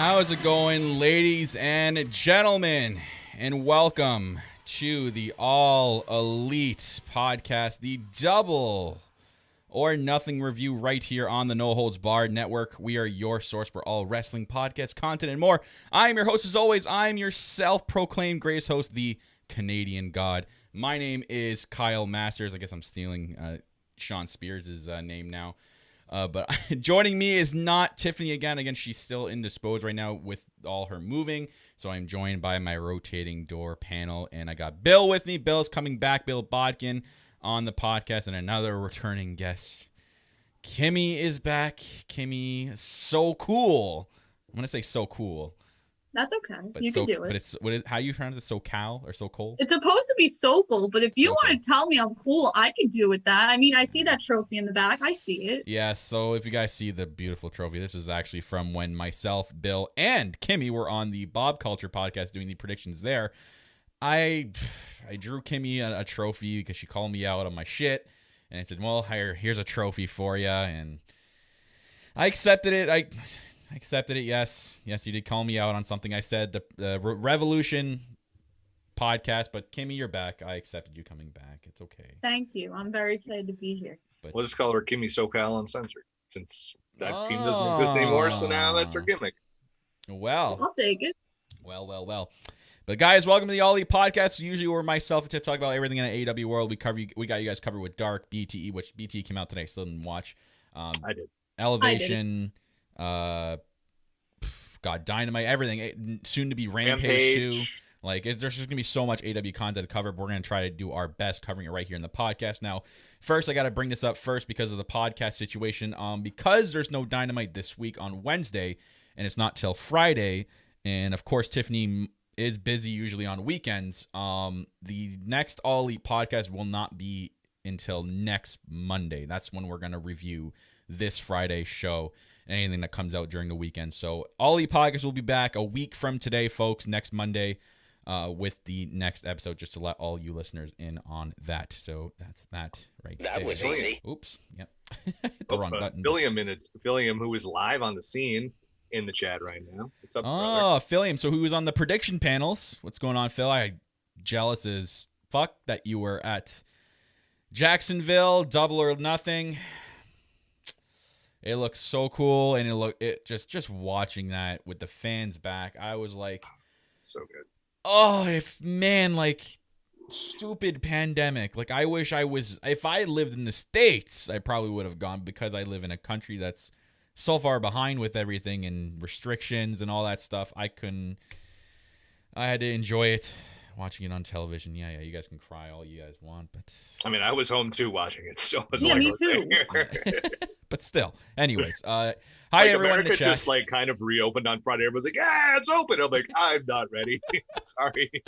How's it going, ladies and gentlemen? And welcome to the All Elite Podcast, the Double or Nothing review right here on the No Holds Barred Network. We are your source for all wrestling podcasts, content, and more. I'm your host, as always. I'm your self-proclaimed greatest host, the Canadian God. My name is Kyle Masters. I guess I'm stealing Sean Spears' name now. But joining me is not Tiffany again. Again, she's still indisposed right now with all her moving. So I'm joined by my rotating door panel. And I got Bill with me. Bill's coming back. Bill Bodkin on the podcast. And another returning guest. Kimmy is back. Kimmy, so cool. I'm going to say so cool. That's okay. You can do it. But how you pronounce it? So cal or so cold? It's supposed to be Sokol, but if you want to tell me I'm cool, I could do with that. I mean, I see that trophy in the back. I see it. Yeah, so if you guys see the beautiful trophy, this is actually from when myself, Bill, and Kimmy were on the Bob Culture podcast doing the predictions there. I drew Kimmy a trophy because she called me out on my shit. And I said, well, here's a trophy for you. And I accepted it. I accepted it, yes. Yes, you did call me out on something I said, the Revolution podcast. But Kimmy, you're back. I accepted you coming back. It's okay. Thank you. I'm very excited to be here. But we'll just call her Kimmy SoCal Uncensored, since that team doesn't exist anymore. So now that's her gimmick. Well. I'll take it. Well. But guys, welcome to the All Elite Podcast. Usually where myself and Tip talk about everything in the AEW world. We got you guys covered with Dark, BTE, which BTE came out today. Still didn't watch. I did. Elevation. Dynamite, everything. Soon to be Rampage too. Like, there's just gonna be so much AEW content to cover. But we're gonna try to do our best covering it right here in the podcast. Now, first, I gotta bring this up first because of the podcast situation. Because there's no Dynamite this week on Wednesday, and it's not till Friday, and of course Tiffany is busy usually on weekends. The next All Elite podcast will not be until next Monday. That's when we're gonna review this Friday's show. Anything that comes out during the weekend. So All Elite Podcast will be back a week from today, folks, next Monday, with the next episode, just to let all you listeners in on that. So that's that right there. That was easy. Oops. Yep. Hit the wrong button. Phillium, who is live on the scene in the chat right now. What's up, brother? Phillium. So who was on the prediction panels? What's going on, Phil? I jealous as fuck that you were at Jacksonville, Double or Nothing. It looks so cool, and just watching that with the fans back, I was like, so good. Oh, stupid pandemic. Like, I wish if I lived in the States, I probably would have gone, because I live in a country that's so far behind with everything and restrictions and all that stuff. I had to enjoy it. Watching it on television, yeah, you guys can cry all you guys want, but I mean, I was home too watching it, so it was me too. But still, anyways, hi everyone. America in the chat. just kind of reopened on Friday. Everyone's like, "Yeah, it's open." I'm like, "I'm not ready." Sorry.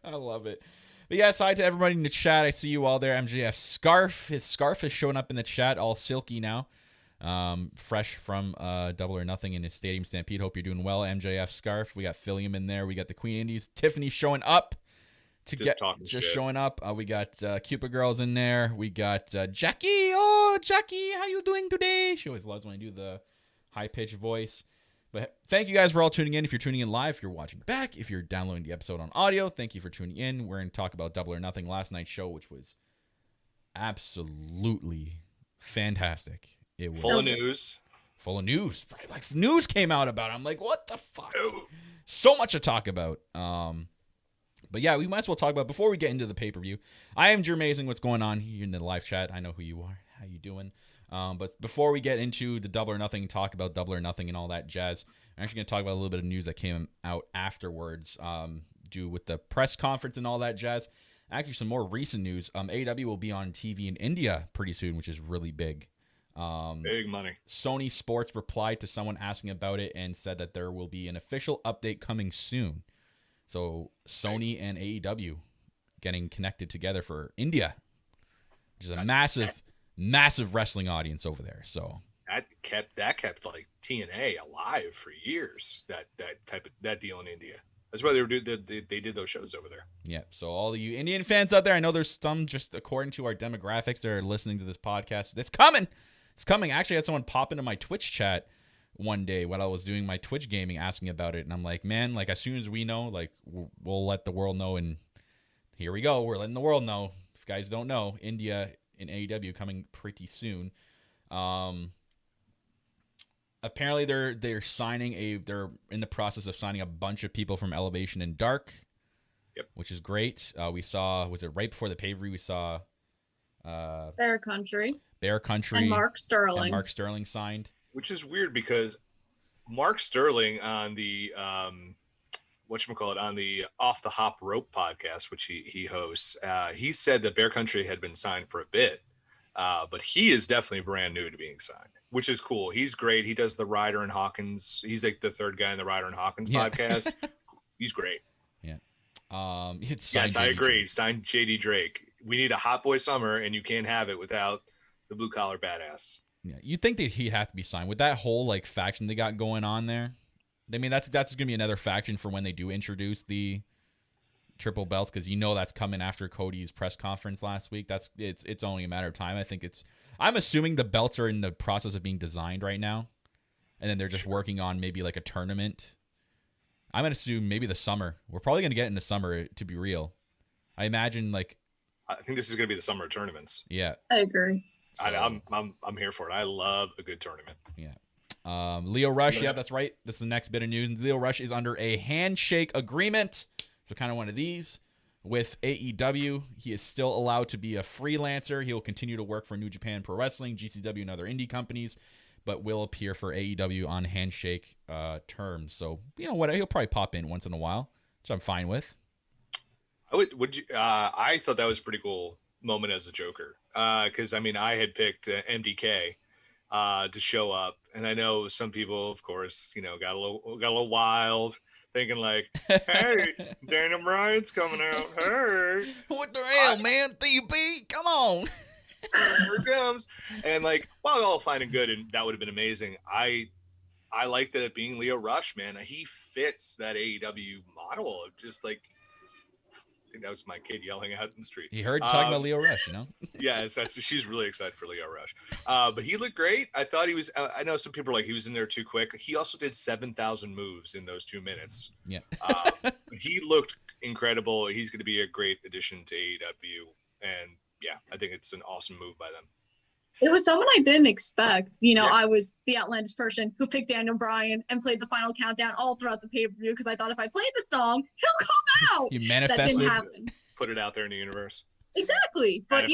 I love it. But yes, hi to everybody in the chat. I see you all there. MJF scarf. His scarf is showing up in the chat, all silky now. Fresh from Double or Nothing in his Stadium Stampede. Hope you're doing well. MJF scarf. We got Phillium in there. We got the Queen Indies. Tiffany showing up showing up. We got Cupid Girls in there. We got Jackie. Oh, Jackie, how you doing today? She always loves when I do the high pitched voice. But thank you guys for all tuning in. If you're tuning in live, if you're watching back, if you're downloading the episode on audio, thank you for tuning in. We're going to talk about Double or Nothing, last night's show, which was absolutely fantastic. It was full of news. Like, news came out about it. I'm like, what the fuck? So much to talk about. But yeah, we might as well talk about, before we get into the pay-per-view. I am Drew Amazing. What's going on here in the live chat? I know who you are. How you doing? But before we get into the Double or Nothing, talk about Double or Nothing and all that jazz, I'm actually going to talk about a little bit of news that came out afterwards, due with the press conference and all that jazz. Actually, some more recent news. AEW will be on TV in India pretty soon, which is really big. Big money. Sony Sports replied to someone asking about it and said that there will be an official update coming soon. So Sony and AEW getting connected together for India, which is a massive wrestling audience over there. So that kept like TNA alive for years. That deal in India. That's why they did those shows over there. Yeah. So all of you Indian fans out there, I know there's some, just according to our demographics, that are listening to this podcast. It's coming. It's coming. Actually, I had someone pop into my Twitch chat one day when I was doing my Twitch gaming, asking about it, and I'm like, man, like as soon as we know, like we'll let the world know, and here we go, we're letting the world know. If you guys don't know, India in AEW coming pretty soon. Apparently they're they're in the process of signing a bunch of people from Elevation and Dark, which is great. We saw, was it right before the pay-per-view, we saw Bear Country and Mark Sterling signed. Which is weird because Mark Sterling on the whatchamacallit, on the Off the Hop Rope podcast, which he hosts, he said that Bear Country had been signed for a bit, but he is definitely brand new to being signed, which is cool. He's great. He does the Ryder and Hawkins. He's like the third guy in the Ryder and Hawkins podcast. He's great. Yeah. Yes, I agree. Sign JD Drake. We need a Hot Boy Summer, and you can't have it without the blue collar badass. Yeah, you'd think that he'd have to be signed with that whole like faction they got going on there. I mean, that's gonna be another faction for when they do introduce the triple belts, because that's coming after Cody's press conference last week. It's only a matter of time. I'm assuming the belts are in the process of being designed right now, and then they're just working on maybe like a tournament. I'm gonna assume maybe the summer. We're probably gonna get it in the summer, to be real. I imagine I think this is gonna be the summer tournaments. Yeah, I agree. So, I'm here for it. I love a good tournament. Yeah. Leo Rush, yeah, that's right. This is the next bit of news. Leo Rush is under a handshake agreement, so kind of one of these with AEW. He is still allowed to be a freelancer. He will continue to work for New Japan Pro Wrestling, GCW, and other indie companies, but will appear for AEW on handshake terms. So what, he'll probably pop in once in a while, which I'm fine with. I thought that was a pretty cool moment as a Joker, because I had picked MDK to show up, and I know some people, of course, got a little wild, thinking like, "Hey, Daniel Bryan's coming out. Hey, what the hell, man? DB, come on." Here it comes. And while all fine and good, and that would have been amazing, I like that it being Leo Rush, man. He fits that AEW model of just I think that was my kid yelling out in the street. He heard you talking about Leo Rush, Yes, she's really excited for Leo Rush. But he looked great. I thought he was. I know some people are like, he was in there too quick. He also did 7,000 moves in those 2 minutes. Yeah. He looked incredible. He's going to be a great addition to AEW, and yeah, I think it's an awesome move by them. It was someone I didn't expect. I was the outlandish person who picked Daniel Bryan and played the final countdown all throughout the pay-per-view because I thought if I played the song, he'll come out. You manifested. That didn't happen. Put it out there in the universe. Exactly. But,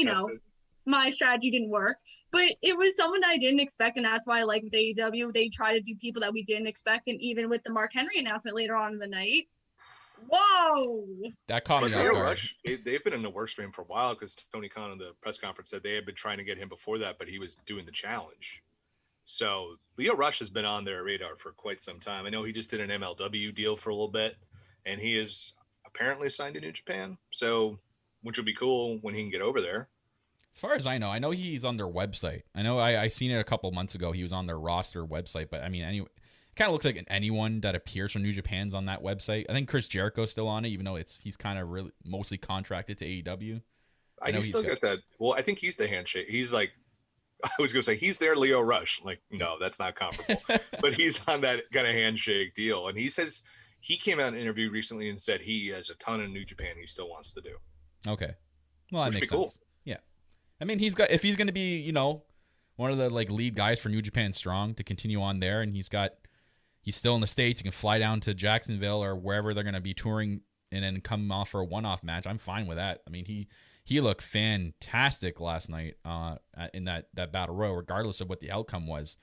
my strategy didn't work. But it was someone that I didn't expect, and that's why I like with AEW. They try to do people that we didn't expect, and even with the Mark Henry announcement later on in the night, whoa! That caught me off guard. Rush, they've been in the works for him for a while, because Tony Khan in the press conference said they had been trying to get him before that, but he was doing the challenge. So Leo Rush has been on their radar for quite some time. I know he just did an MLW deal for a little bit, and he is apparently signed to New Japan. So, which would be cool when he can get over there. As far as I know he's on their website. I know I seen it a couple months ago. He was on their roster website, but anyway. Kind of looks like anyone that appears from New Japan's on that website. I think Chris Jericho's still on it, even though he's kind of really mostly contracted to AEW. I can still get that. Well, I think he's the handshake. He's I was gonna say he's their Leo Rush. No, that's not comparable. But he's on that kind of handshake deal, and he says he came out in an interview recently and said he has a ton of New Japan he still wants to do. Okay, well that makes sense. Cool. Yeah, if he's gonna be one of the lead guys for New Japan Strong to continue on there, and he's still in the States. He can fly down to Jacksonville or wherever they're going to be touring and then come off for a one-off match. I'm fine with that. He looked fantastic last night in that Battle Royal, regardless of what the outcome was.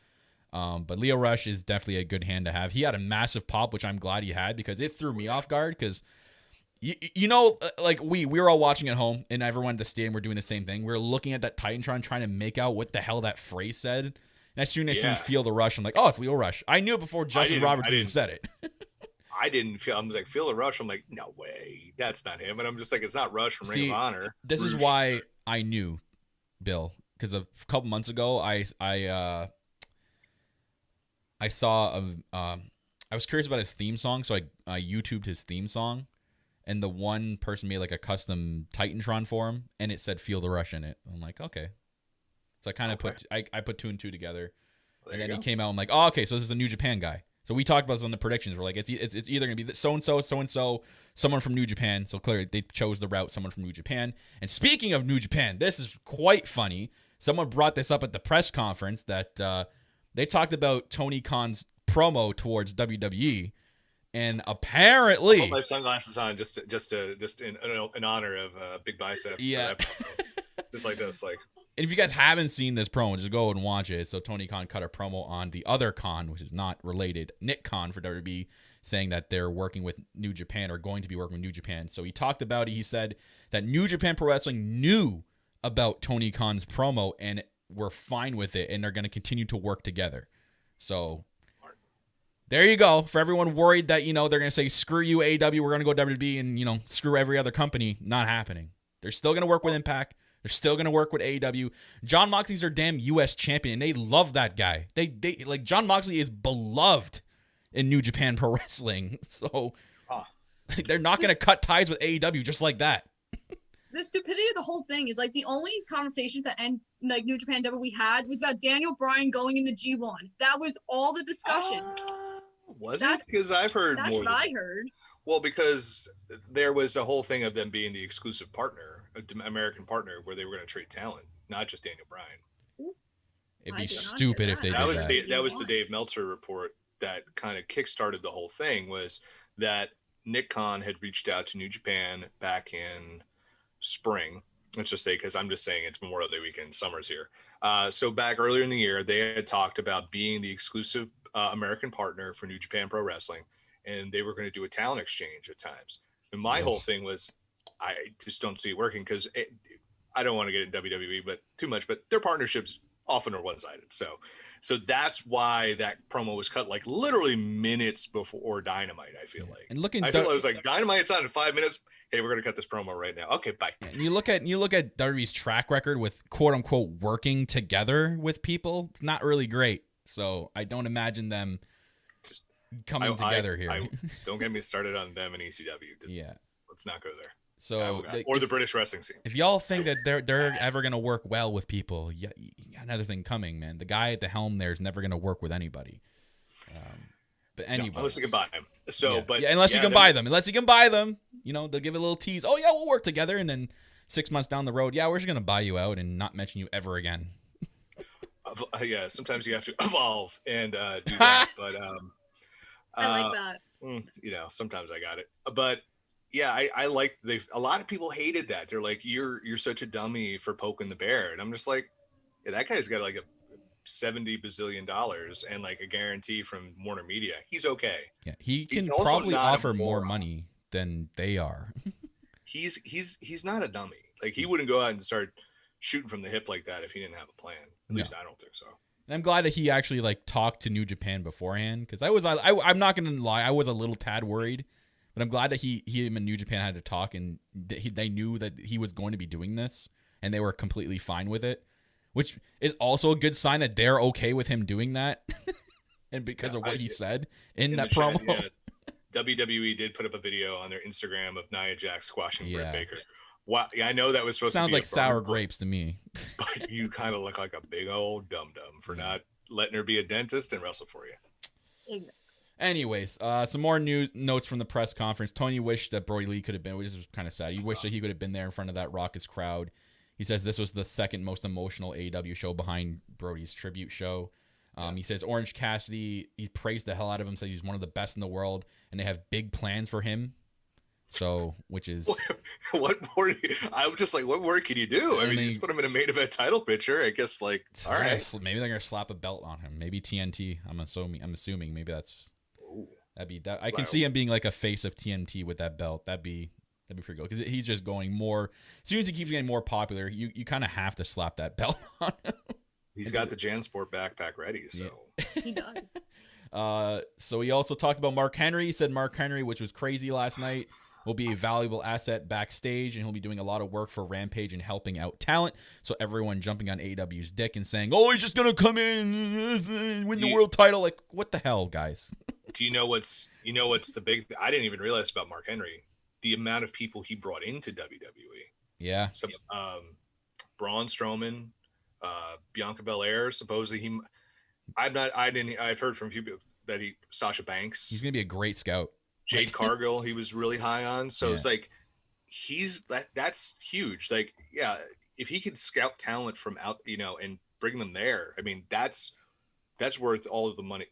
But Leo Rush is definitely a good hand to have. He had a massive pop, which I'm glad he had, because it threw me off guard, because we were all watching at home, and everyone at the stadium were doing the same thing. We were looking at that Titantron trying to make out what the hell that phrase said. And as soon as I Feel the Rush, I'm like, oh, it's Leo Rush. I knew it before Justin Roberts even said it. I didn't feel. I was like, Feel the Rush. I'm like, no way, that's not him. And I'm just like, it's not Rush from Ring of Honor. This is why I knew, Bill, because a couple months ago, I saw I was curious about his theme song, so I YouTubed his theme song, and the one person made a custom Titantron for him, and it said Feel the Rush in it. I'm like, okay. So I kind of I put two and two together. And then he came out and like, oh, okay, so this is a New Japan guy. So we talked about this on the predictions. We're like, it's either going to be so-and-so, someone from New Japan. So clearly they chose the route, someone from New Japan. And speaking of New Japan, this is quite funny. Someone brought this up at the press conference that they talked about Tony Khan's promo towards WWE. And apparently, I put my sunglasses on just in honor of Big Bicep. Yeah, just like this, like. And if you guys haven't seen this promo, just go and watch it. So Tony Khan cut a promo on the other Khan, which is not related, Nick Khan for WWE, saying that they're working with New Japan or going to be working with New Japan. So he talked about it. He said that New Japan Pro Wrestling knew about Tony Khan's promo and were fine with it, and they're going to continue to work together. So there you go. For everyone worried that, they're going to say, screw you, AEW, we're going to go WWE and, screw every other company. Not happening. They're still going to work with Impact. They're still going to work with AEW. John Moxley's their damn U.S. champion, and they love that guy. They like John Moxley is beloved in New Japan Pro Wrestling. So they're not going to cut ties with AEW just like that. The stupidity of the whole thing is like the only conversations that end like New Japan Double we had was about Daniel Bryan going in the G1. That was all the discussion. Was it? Because I've heard that's more. That's what I heard. Well, because there was a whole thing of them being the exclusive partner, American partner, where they were going to trade talent, not just Daniel Bryan. It'd be stupid if they did that. That was the Dave Meltzer report that kind of kickstarted the whole thing, was that Nick Khan had reached out to New Japan back in spring. Let's just say, because I'm just saying it's Memorial Day weekend, summer's here. So back earlier in the year, they had talked about being the exclusive American partner for New Japan Pro Wrestling, and they were going to do a talent exchange at times. And my whole thing was, I just don't see it working because I don't want to get into WWE, but too much. But their partnerships often are one-sided. So that's why that promo was cut like literally minutes before Dynamite. I feel like, and I feel it was like Dynamite's on in 5 minutes. Hey, we're gonna cut this promo right now. Okay, bye. And you look at WWE's track record with quote unquote working together with people. It's not really great. So I don't imagine them just coming together here. Don't get me started on them and ECW. Let's not go there. So or the British wrestling scene. If y'all think that they're ever gonna work well with people, you got another thing coming, man. The guy at the helm there is never gonna work with anybody. But anyway, unless you can buy them. So, unless you can buy them, they'll give a little tease. Oh yeah, we'll work together, and then 6 months down the road, we're just gonna buy you out and not mention you ever again. Yeah, sometimes you have to evolve and do that. But I like that. Sometimes I got it. But yeah, I like a lot of people hated that. They're like, you're such a dummy for poking the bear, and I'm just like, yeah, that guy's got like a $70 bazillion and like a guarantee from Warner Media. He's okay. Yeah, he can probably offer more money than they are. he's not a dummy. Like he wouldn't go out and start shooting from the hip like that if he didn't have a plan. At least I don't think so. And I'm glad that he actually like talked to New Japan beforehand, because I'm not gonna lie, I was a little tad worried, but I'm glad that him and New Japan had to talk, and they knew that he was going to be doing this, and they were completely fine with it, which is also a good sign that they're okay with him doing that, and because of what he said in that promo. WWE did put up a video on their Instagram of Nia Jax squashing Britt Baker. Wow, I know that was supposed to be like sour grapes to me. But you kind of look like a big old dum-dum for not letting her be a dentist and wrestle for you. Exactly. Anyways, some more new notes from the press conference. Tony wished that Brody Lee could have been, which is kind of sad. He wished that he could have been there in front of that raucous crowd. He says this was the second most emotional AEW show behind Brody's tribute show. He says Orange Cassidy, he praised the hell out of him, said he's one of the best in the world, and they have big plans for him. So, which is what more? I'm just like, what more can you do? I mean, you just put him in a main event title picture. I guess, like, all right, maybe they're gonna slap a belt on him. Maybe TNT. I'm assuming maybe that'd be that. I can see him being like a face of TNT with that belt. That'd be pretty good, because he's just going more. As soon as he keeps getting more popular, you kind of have to slap that belt on him. He's got the JanSport backpack ready, so he does. So he also talked about Mark Henry. He said Mark Henry, which was crazy last night, will be a valuable asset backstage, and he'll be doing a lot of work for Rampage and helping out talent. So everyone jumping on AEW's dick and saying, "Oh, he's just gonna come in, win the world title." Like, what the hell, guys? Do you know what's the big? I didn't even realize about Mark Henry, the amount of people he brought into WWE. Yeah. So, Braun Strowman, Bianca Belair. Supposedly I've heard from a few people that Sasha Banks. He's gonna be a great scout. Jade Cargill, he was really high on. So it's like that's huge. Like, yeah, if he could scout talent from out, and bring them there, I mean, that's worth all of the money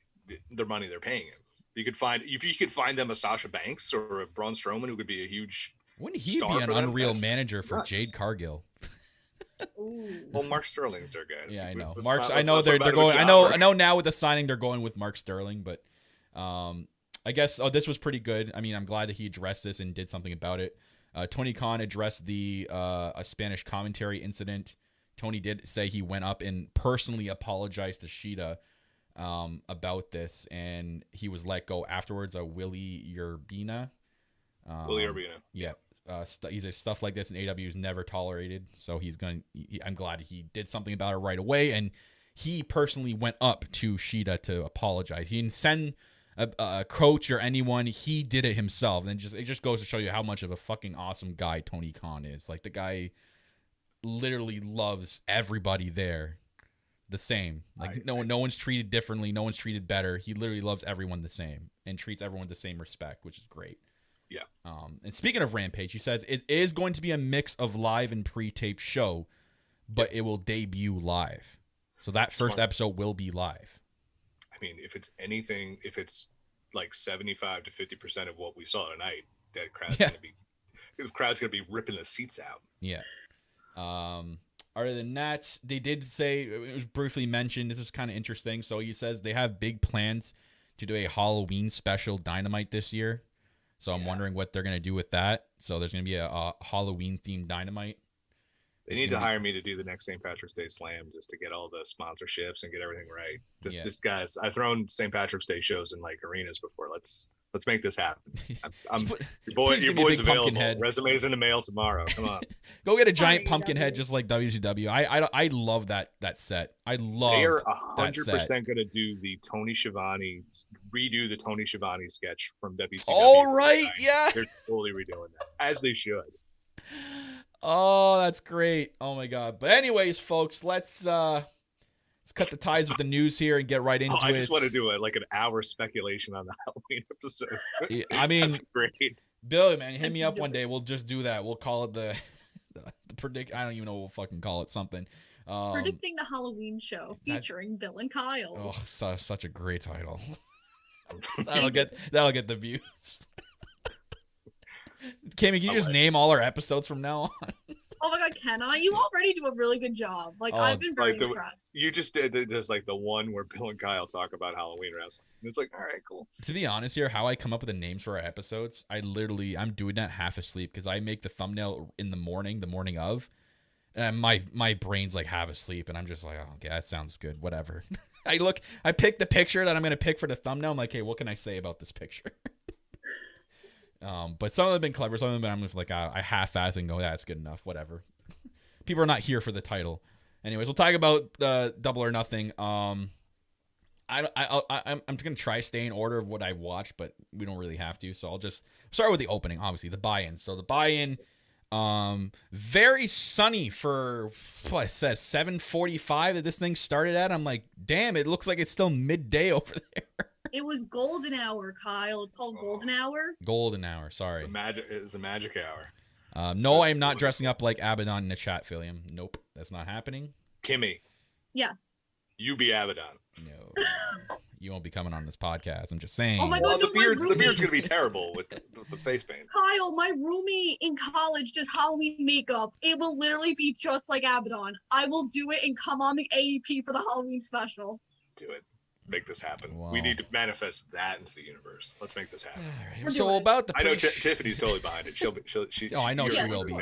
they're paying him. If you could find them a Sasha Banks or a Braun Strowman, who could be a huge. Wouldn't he be an unreal manager for nuts. Jade Cargill? Well, Mark Sterling's there, guys. Yeah, I know. I know they're going. I know now with the signing they're going with Mark Sterling, but I guess this was pretty good. I mean, I'm glad that he addressed this and did something about it. Tony Khan addressed the a Spanish commentary incident. Tony did say he went up and personally apologized to Shida about this, and he was let go afterwards. Willie Urbina. Willie Urbina. Yeah. He says stuff like this in AEW is never tolerated. So I'm glad he did something about it right away. And he personally went up to Shida to apologize. He didn't send a coach or anyone. He did it himself. And it just goes to show you how much of a fucking awesome guy Tony Khan is. Like, the guy literally loves everybody there the same. Like, no one's treated differently. No one's treated better. He literally loves everyone the same and treats everyone with the same respect, which is great. Yeah. And speaking of Rampage, he says it is going to be a mix of live and pre-taped show, but it will debut live. So that first episode will be live. I mean, if it's like 75 to 50% of what we saw tonight, that crowd's gonna be ripping the seats out. Yeah. Other than that, they did say, it was briefly mentioned, this is kind of interesting. So he says they have big plans to do a Halloween special Dynamite this year. So I'm wondering what they're going to do with that. So there's going to be a Halloween-themed Dynamite. They need to hire me to do the next St. Patrick's Day Slam just to get all the sponsorships and get everything right. Just guys, I've thrown St. Patrick's Day shows in like arenas before. Let's make this happen. Your boy's available. Resumes in the mail tomorrow. Come on. Go get a giant pumpkin head just like WCW. I love that set. I love. They are 100% going to do redo the Tony Schiavone sketch from WCW. Oh right, yeah. They're totally redoing that, as they should. Oh, that's great. Oh my god. But anyways, folks, let's cut the ties with the news here and get right into it. I just want to do an hour speculation on the Halloween episode. Yeah, I mean, great. Billy, man, hit me up one day. We'll just do that. We'll call it the predict. I don't even know what we'll fucking call it. Something. Predicting the Halloween show featuring Bill and Kyle. Oh, such a great title. that'll get the views. Kimmy, can you just name all our episodes from now on? Oh my god, can I? You already do a really good job. Like, I've been very impressed. You just did just like the one where Bill and Kyle talk about Halloween wrestling. And it's like, all right, cool. To be honest here, how I come up with the names for our episodes, I'm doing that half asleep because I make the thumbnail in the morning of, and my brain's like half asleep, and I'm just like, oh, okay, that sounds good, whatever. I pick the picture that I'm gonna pick for the thumbnail. I'm like, hey, what can I say about this picture? But some of them have been clever. Some of them I'm just like, I half-ass and go, yeah, that's good enough. Whatever. People are not here for the title. Anyways, we'll talk about Double or Nothing. I'm gonna try stay in order of what I've watched, but we don't really have to. So I'll just start with the opening. Obviously, the buy-in. So the buy-in, very sunny for what it says 7:45 that this thing started at. I'm like, damn, it looks like it's still midday over there. It was golden hour, Kyle. It's called golden hour. Golden hour. Sorry. It's the magic hour. No, I am not dressing up like Abaddon in the chat, Philium. Nope, that's not happening. Kimmy. Yes. You be Abaddon. No. You won't be coming on this podcast. I'm just saying. Oh my god, the beard's going to be terrible with the face paint. Kyle, my roomie in college does Halloween makeup. It will literally be just like Abaddon. I will do it and come on the AEP for the Halloween special. Do it. Make this happen. Wow. We need to manifest that into the universe. Let's make this happen. Right. So about the I know Tiffany's totally behind it. I know she will be.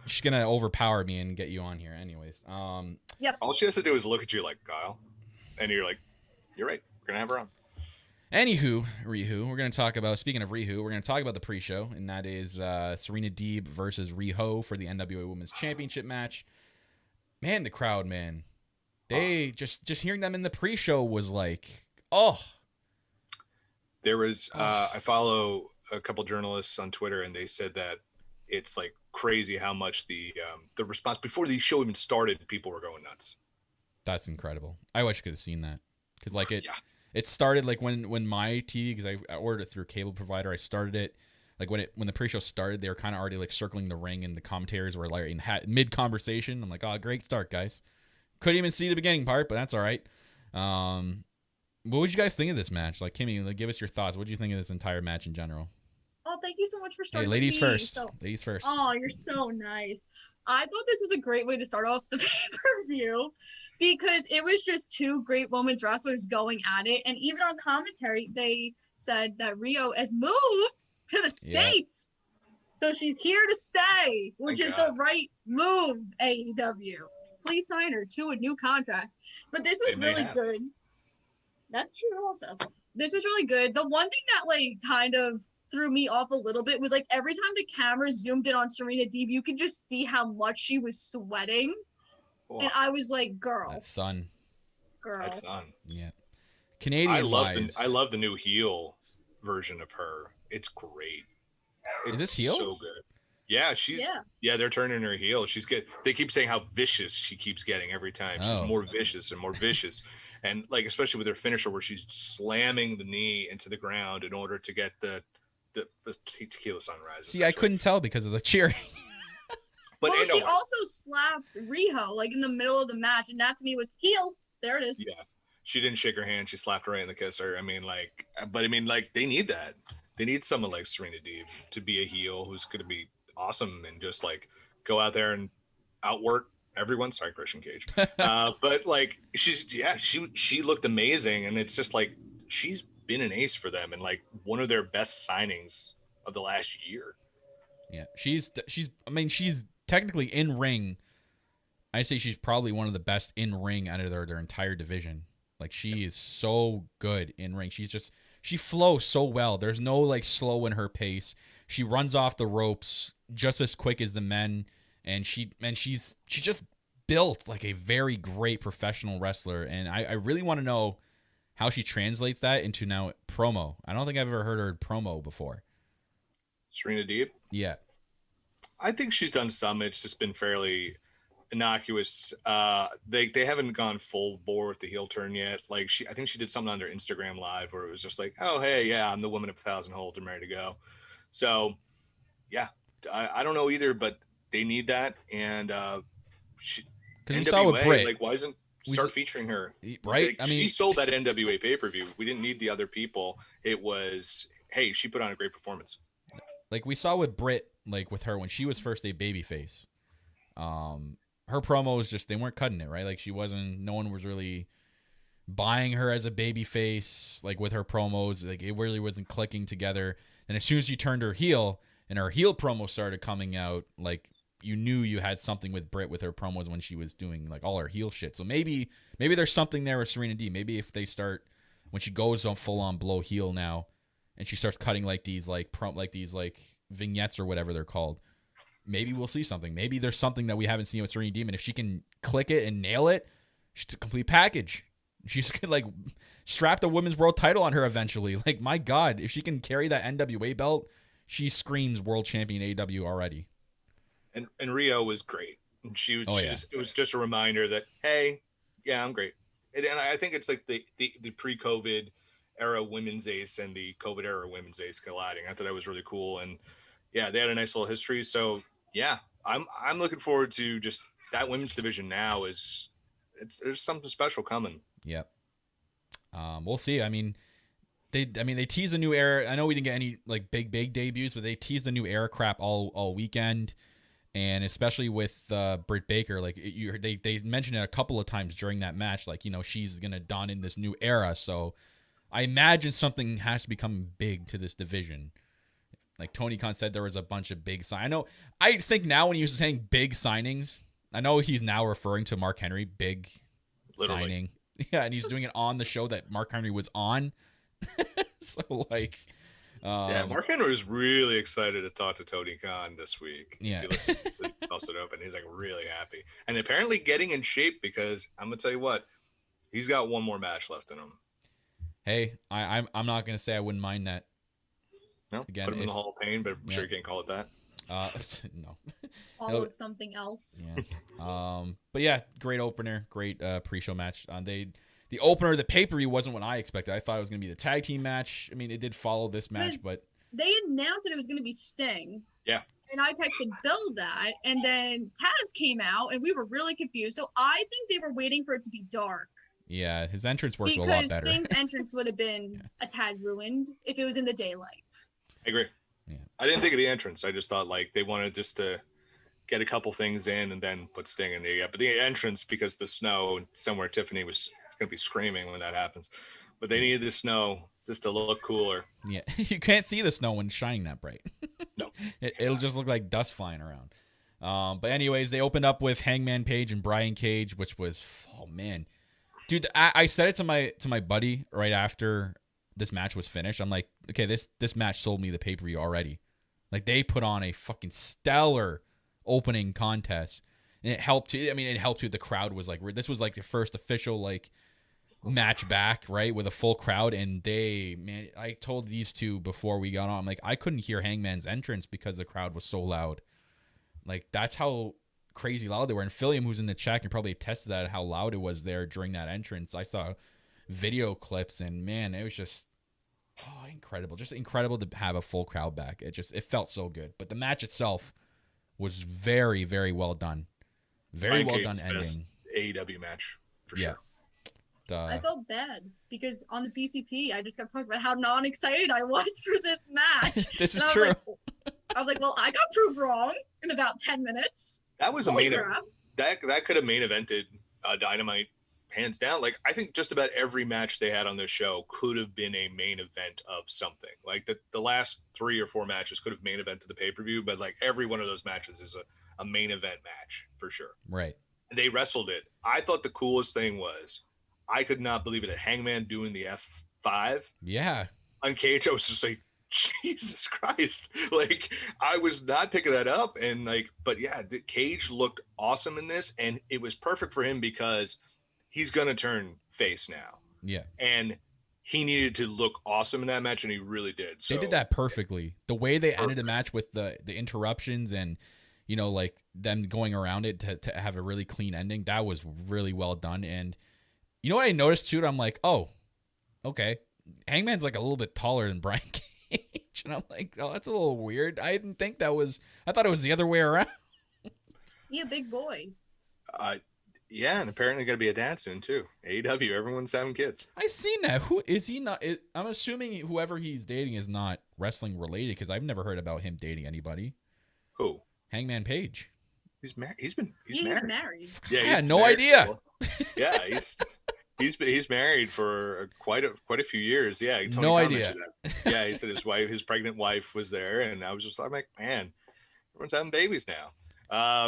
She's gonna overpower me and get you on here, anyways. Yes. All she has to do is look at you like, Kyle, and you're like, you're right. We're gonna have her on. Anywho, Rihu, we're gonna talk about. Speaking of Rihu, we're gonna talk about the pre-show, and that is Serena Deeb versus Riho for the NWA Women's Championship match. Man, the crowd, man. They just hearing them in the pre-show was like, oh. There was I follow a couple journalists on Twitter, and they said that it's like crazy how much the response before the show even started, people were going nuts. That's incredible. I wish I could have seen that. because like it started like when my TV, because I ordered it through a cable provider. I started it like when the pre-show started, they were kind of already like circling the ring, and the commentators were like in mid conversation. I'm like, oh, great start, guys. Couldn't even see the beginning part, but that's all right. What would you guys think of this match? Like, Kimmy, like, give us your thoughts. What do you think of this entire match in general? Oh, thank you so much for starting. Hey, ladies with me. first. Ladies first. Oh, you're so nice. I thought this was a great way to start off the pay-per-view because it was just two great women's wrestlers going at it. And even on commentary, they said that Rio has moved to the States. So she's here to stay, which is the right move, AEW. Please sign her to a new contract. But this was really good. That's true also. This was really good. The one thing that like kind of threw me off a little bit was like every time the camera zoomed in on Serena Deeb, you could just see how much she was sweating. Oh. And I was like, girl. That's sun. Girl. That's sun. Yeah. Canadian I love the new heel version of her. It's great. It's Is this heel? So good. Yeah, they're turning her heel. They keep saying how vicious she keeps getting every time. She's more vicious and more vicious. And like, especially with her finisher where she's slamming the knee into the ground in order to get the tequila sunrise. See, I couldn't tell because of the cheering. But well, she also slapped Riho like in the middle of the match, and that to me was heel. There it is. Yeah, she didn't shake her hand. She slapped her right in the kisser. I mean, they need that. They need someone like Serena Deeb to be a heel who's going to be awesome and just like go out there and outwork everyone. Sorry, Christian Cage. But like she looked amazing, and it's just like she's been an ace for them and like one of their best signings of the last year. Yeah, she's technically in ring. I say she's probably one of the best in ring out of their entire division. Like she is so good in ring. She flows so well. There's no like slow in her pace. She runs off the ropes just as quick as the men, and she's just built like a very great professional wrestler. And I really want to know how she translates that into now promo. I don't think I've ever heard her promo before. Serena Deeb? Yeah. I think she's done some. It's just been fairly innocuous. They haven't gone full bore with the heel turn yet. Like I think she did something on their Instagram live where it was just like, oh, hey, yeah, I'm the woman of 1,000 holds. I'm ready to go. So, yeah, I don't know either, but they need that. And because we saw with Britt, like, why isn't start featuring her? Right? Like, she sold that NWA pay-per-view. We didn't need the other people. It was, hey, she put on a great performance. Like we saw with Britt, like with her when she was first a babyface. Her promos just, they weren't cutting it, right? Like no one was really buying her as a babyface, like with her promos. Like it really wasn't clicking together. And as soon as you turned her heel and her heel promo started coming out, like you knew you had something with Britt with her promos when she was doing like all her heel shit. So maybe there's something there with Serena Deeb. Maybe if they start, when she goes on full on blow heel now and she starts cutting like these vignettes or whatever they're called, maybe we'll see something. Maybe there's something that we haven't seen with Serena Deeb, and if she can click it and nail it, she's a complete package. She's gonna like strap the women's world title on her eventually. Like my God, if she can carry that NWA belt, she screams world champion AEW already. And Rio was great. And it was just a reminder that, hey, yeah, I'm great. And I think it's like the pre-COVID era women's ace and the COVID era women's ace colliding. I thought that was really cool. And yeah, they had a nice little history. So yeah, I'm looking forward to just that women's division now. There's something special coming. Yep. We'll see. I mean, they teased a new era. I know we didn't get any like big debuts, but they teased a new era crap all weekend, and especially with Britt Baker. Like they mentioned it a couple of times during that match. Like, you know, she's gonna don in this new era. So I imagine something has to become big to this division. Like Tony Khan said, there was a bunch of big signings. I think now when he was saying big signings, I know he's now referring to Mark Henry, big Literally. Signing. Yeah, and he's doing it on the show that Mark Henry was on. So, like... yeah, Mark Henry was really excited to talk to Tony Khan this week. Yeah. He listened to the Busted Open. He's like really happy. And apparently getting in shape because I'm going to tell you what, he's got one more match left in him. Hey, I'm not going to say I wouldn't mind that. No, again, put him in the Hall of Pain, but I'm sure you can't call it that. No. All of something else. Yeah. But yeah, great opener, great pre-show match. They the opener of the pay-per-view wasn't what I expected. I thought it was going to be the tag team match. I mean, it did follow this match, but they announced that it was going to be Sting. Yeah. And I texted Bill that, and then Taz came out, and we were really confused. So I think they were waiting for it to be dark. Yeah, his entrance worked a lot better. Because Sting's entrance would have been a tad ruined if it was in the daylight. I agree. Yeah. I didn't think of the entrance. I just thought like they wanted just to get a couple things in and then put Sting in there. Yeah, but the entrance, because the snow, somewhere Tiffany was going to be screaming when that happens. But they needed the snow just to look cooler. Yeah, you can't see the snow when it's shining that bright. No. It'll just look like dust flying around. But anyways, they opened up with Hangman Page and Brian Cage, which was, oh man. Dude, I said it to my buddy right after this match was finished. I'm like, okay, this match sold me the pay-per-view already. Like, they put on a fucking stellar opening contest. And it helped too. I mean, it helped too. The crowd was like, this was like the first official like match back, right, with a full crowd. And I told these two before we got on, I'm like, I couldn't hear Hangman's entrance because the crowd was so loud. Like, that's how crazy loud they were. And Philliam, who's in the chat, can probably attest to that, how loud it was there during that entrance. I saw video clips, and man, it was just incredible. Just incredible to have a full crowd back. It felt so good. But the match itself was very, very well done. Very well done ending. AEW match for sure. I felt bad because on the BCP, I just kept talking about how non-excited I was for this match. This is true. I was like, well, I got proved wrong in about 10 minutes. That was a main event. That could have main evented Dynamite hands down. Like, I think just about every match they had on this show could have been a main event of something. Like the last 3 or 4 matches could have main evented the pay-per-view, but like every one of those matches is a main event match for sure. Right. And they wrestled it. I thought the coolest thing was, I could not believe it. Hangman doing the F5. Yeah. On Cage, I was just like, Jesus Christ. Like, I was not picking that up. And like, but yeah, Cage looked awesome in this. And it was perfect for him because he's going to turn face now. Yeah. And he needed to look awesome in that match. And he really did. So they did that perfectly. The way they ended the match with the interruptions and, you know, like them going around it to have a really clean ending, that was really well done. And you know what I noticed too? I'm like, oh, okay. Hangman's like a little bit taller than Brian Cage. And I'm like, oh, that's a little weird. I didn't think that was, I thought it was the other way around. Yeah, big boy. Yeah, and apparently got to be a dad soon too. AEW, everyone's having kids. I seen that. Who is he not? I'm assuming whoever he's dating is not wrestling related because I've never heard about him dating anybody. Who? Hangman Page. He's married. He's married. He's married. Yeah, I had no idea. Yeah, he's married for quite a few years. Yeah, Tony no Khan idea. That. Yeah, he said his pregnant wife was there, and I was just like, man, everyone's having babies now.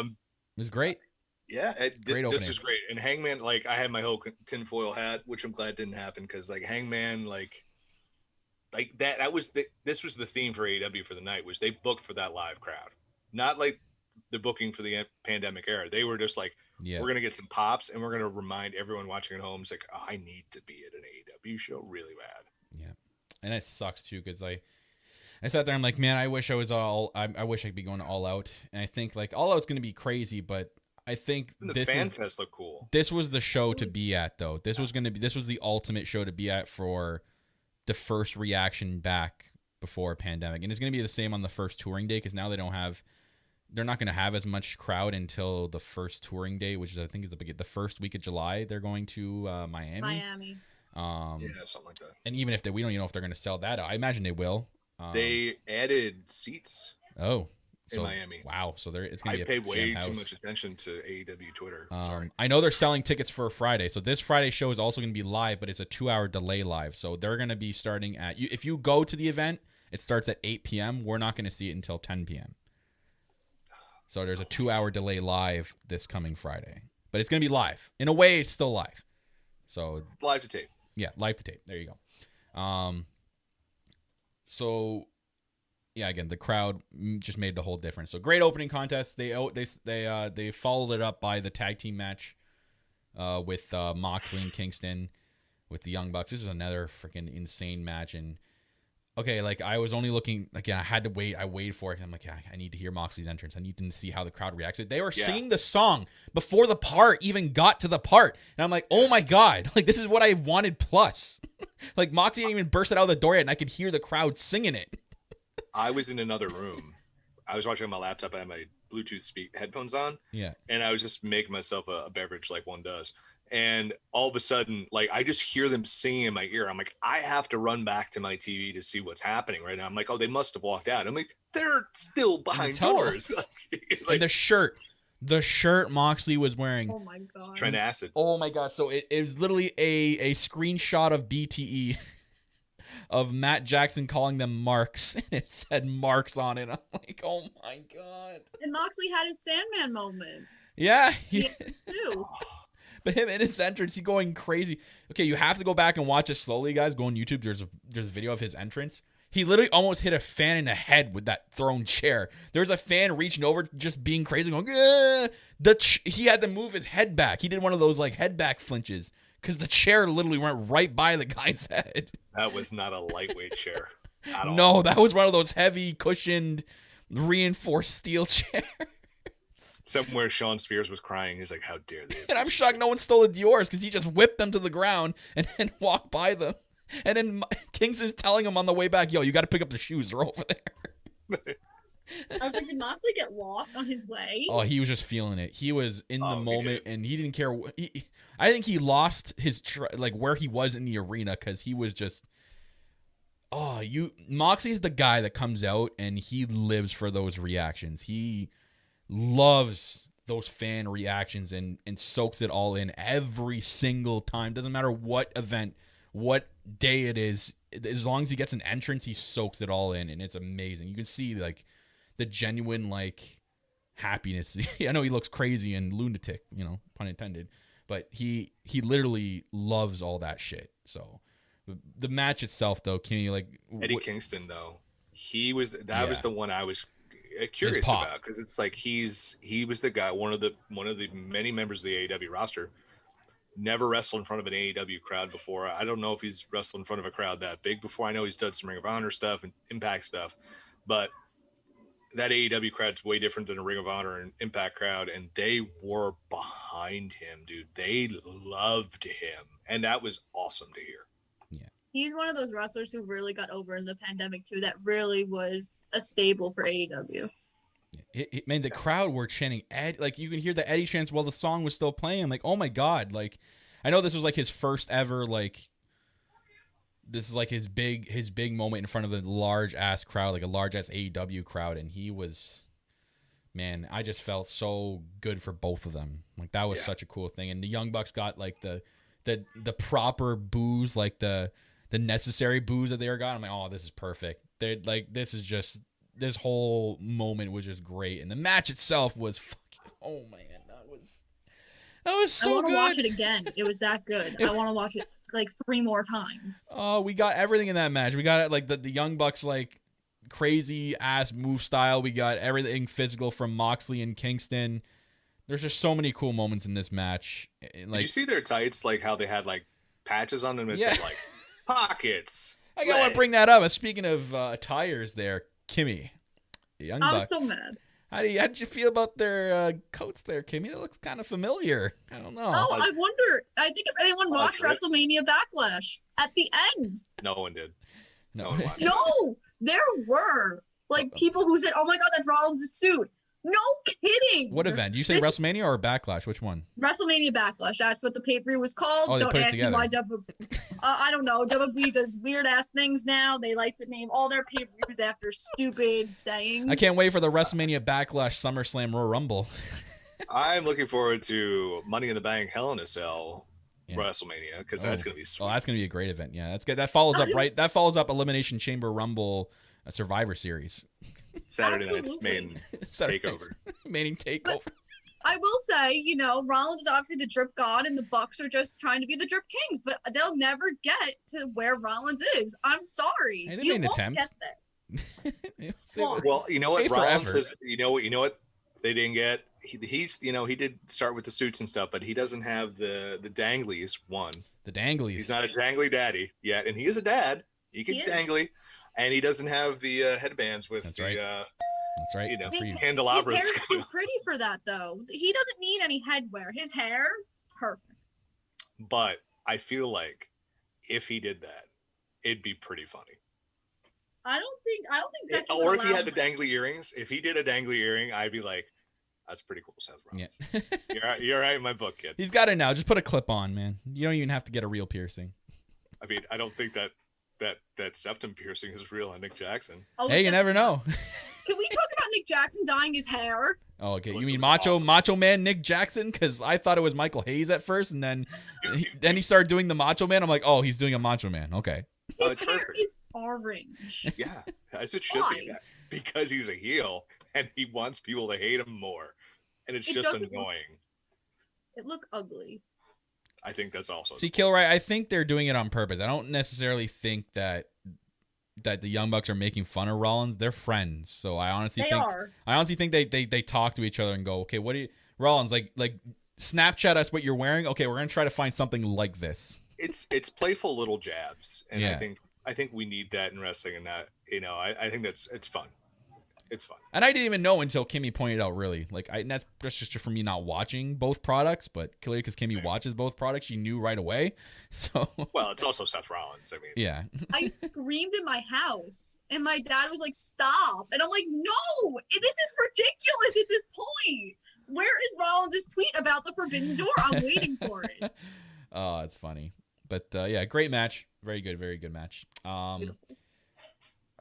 It was great. Yeah, great this is great. And Hangman, like, I had my whole tinfoil hat, which I'm glad didn't happen because like Hangman, like that. This was the theme for AEW for the night, was they booked for that live crowd, not like the booking for the pandemic era. They were just like, we're going to get some pops and we're going to remind everyone watching at home, it's like, oh, I need to be at an AEW show really bad. Yeah. And it sucks too. Cause I sat there, I'm like, man, I wish I could be going all out. And I think like all out's going to be crazy, but I think the fan fest looked cool. This was the show to be at though. This was the ultimate show to be at for the first reaction back before a pandemic. And it's going to be the same on the first touring day. Cause now they're not going to have as much crowd until the first touring day, which is, I think, is the first week of July. They're going to Miami. Yeah, something like that. And even if we don't even know if they're going to sell that out. I imagine they will. They added seats. Oh, in Miami. Wow. So it's going to be I paid way too much attention to AEW Twitter. Sorry. I know they're selling tickets for Friday. So this Friday show is also going to be live, but it's a 2-hour delay live. So they're going to be starting if you go to the event, it starts at 8 p.m. We're not going to see it until 10 p.m. So there's a 2-hour delay live this coming Friday. But it's going to be live. In a way, it's still live. So live to tape. Yeah, live to tape. There you go. So yeah, again, the crowd just made the whole difference. So great opening contest. They followed it up by the tag team match with Moxley and Kingston with the Young Bucks. This is another freaking insane match, and okay, like I was only looking, like I had to wait. I waited for it. I'm like, yeah, I need to hear Moxley's entrance. I need to see how the crowd reacts. They were singing the song before the part even got to the part. And I'm like, oh my God, like this is what I wanted plus. Like Moxley didn't even burst it out of the door yet, and I could hear the crowd singing it. I was in another room. I was watching on my laptop. I had my Bluetooth headphones on. Yeah. And I was just making myself a beverage like one does. And all of a sudden, like, I just hear them singing in my ear. I'm like, I have to run back to my TV to see what's happening right now. I'm like, oh, they must have walked out. I'm like, they're still behind doors. Like the shirt Moxley was wearing. Oh my God. Trent Acid. Oh my God. So it was literally a screenshot of BTE of Matt Jackson calling them marks. And it said marks on it. I'm like, oh my God. And Moxley had his Sandman moment. Yeah. He too. But him in his entrance, he going crazy. Okay, you have to go back and watch it slowly, guys. Go on YouTube. There's a video of his entrance. He literally almost hit a fan in the head with that thrown chair. There's a fan reaching over, just being crazy, going, he had to move his head back. He did one of those like head back flinches because the chair literally went right by the guy's head. That was not a lightweight chair at all. No, that was one of those heavy, cushioned, reinforced steel chairs. Somewhere Sean Spears was crying. He's like, how dare they? And I'm shocked no one stole the Dior's because he just whipped them to the ground and then walked by them. And then Kingston's telling him on the way back, yo, you got to pick up the shoes. They're over there. I was like, did Moxley get lost on his way? Oh, he was just feeling it. He was in the moment, and he didn't care. I think he lost his like where he was in the arena because he was just. Moxley's the guy that comes out and he lives for those reactions. He loves those fan reactions and soaks it all in every single time. Doesn't matter what event, what day it is. As long as he gets an entrance, he soaks it all in, and it's amazing. You can see like the genuine like happiness. I know he looks crazy and lunatic, pun intended, but he literally loves all that shit. So the match itself, though, Kimmy, like Eddie Kingston, though, was the one I was curious about because it's like he was the guy, one of the many members of the AEW roster. Never wrestled in front of an AEW crowd before. I don't know if he's wrestled in front of a crowd that big before. I know he's done some Ring of Honor stuff and Impact stuff, but that AEW crowd's way different than a Ring of Honor and Impact crowd, and they were behind him, dude. They loved him, and that was awesome to hear. Yeah, he's one of those wrestlers who really got over in the pandemic too. That really was a staple for AEW. Man, the crowd were chanting Ed. Like you can hear the Eddie chants while the song was still playing. Like, oh my God! Like, I know this was like his first ever like. This is like his big moment in front of a large ass crowd, like a large ass AEW crowd, and he was, man, I just felt so good for both of them. Like that was such a cool thing, and the Young Bucks got like the proper boos, like the necessary boos that they were got. I'm like, oh, this is perfect. They're like, this whole moment was just great, and the match itself was fucking, oh man, that was so good. I want to watch it again. It was that good. I want to watch it like 3 more times. Oh, we got everything in that match. We got it like the Young Bucks like crazy ass move style. We got everything physical from Moxley and Kingston. There's just so many cool moments in this match. Like, did you see their tights? Like how they had like patches on them and said like pockets. I gotta want to bring that up. Speaking of attires, there, Kimmy, Young Bucks. I was so mad. How did you feel about their coats there, Kimmy? It looks kind of familiar. I don't know. Oh, I wonder. I think if anyone watched WrestleMania Backlash at the end. No one did. No, no, there were like people who said, "Oh my God, that's Rollins' suit." No kidding. What event? Did you say WrestleMania or Backlash? Which one? WrestleMania Backlash. That's what the pay-per-view was called. Oh, don't ask me why I don't know. WWE does weird ass things now. They like to name all their pay-per-views after stupid sayings. I can't wait for the WrestleMania Backlash SummerSlam Royal Rumble. I'm looking forward to Money in the Bank Hell in a Cell WrestleMania because that's going to be sweet. Oh, that's going to be a great event. Yeah, that's good. That follows up That follows up Elimination Chamber Rumble Survivor Series. Saturday night's main takeover. Main takeover. I will say, Rollins is obviously the drip god, and the Bucks are just trying to be the drip kings, but they'll never get to where Rollins is. I'm sorry, hey, you won't get there. Well, you know what Rollins is. You know what they didn't get. He did start with the suits and stuff, but he doesn't have the danglies. The danglies. He's not a dangly daddy yet, and he is a dad. He can dangly. And he doesn't have the headbands with That's the right. That's right. His candelabras. hair is too pretty for that, though. He doesn't need any headwear. His hair is perfect. But I feel like if he did that, it'd be pretty funny. I don't think Becky would or if he allow had the that. dangly earrings, if he did a dangly earring, I'd be like, that's pretty cool, Seth Rollins. Yeah. You're right in my book, kid. He's got it now. Just put a clip on, man. You don't even have to get a real piercing. I mean, I don't think that septum piercing is real on Nick Jackson. Oh, Hey, you never know. Can we talk about Nick Jackson dyeing his hair? Oh, okay. Look, You it mean was Macho Man Nick Jackson? Because I thought it was Michael Hayes at first, and then he started doing the Macho Man. I'm like, oh, he's doing a Macho Man. Okay. His it's hair perfect. is orange. Yeah, as it should be. Why? Because he's a heel and he wants people to hate him more. And it's It just doesn't annoying. It looked ugly. I think that's also. See, Kilroy, I think they're doing it on purpose. I don't necessarily think that the Young Bucks are making fun of Rollins. They're friends, so I honestly think they talk to each other and go, okay, what do you, Rollins, like Snapchat us what you're wearing. Okay, we're gonna try to find something like this. It's playful little jabs, and Yeah. I think we need that in wrestling, and that I think it's fun. It's fun. And I didn't even know until Kimmy pointed out. Really, and that's just for me not watching both products, but clearly because Kimmy watches both products, she knew right away. So Well, it's also Seth Rollins. I mean, yeah. I screamed in my house, and my dad was like, "Stop!" And I'm like, "No, this is ridiculous at this point. Where is Rollins' tweet about the Forbidden Door? I'm waiting for it." Oh, it's funny. But yeah, great match. Very good match.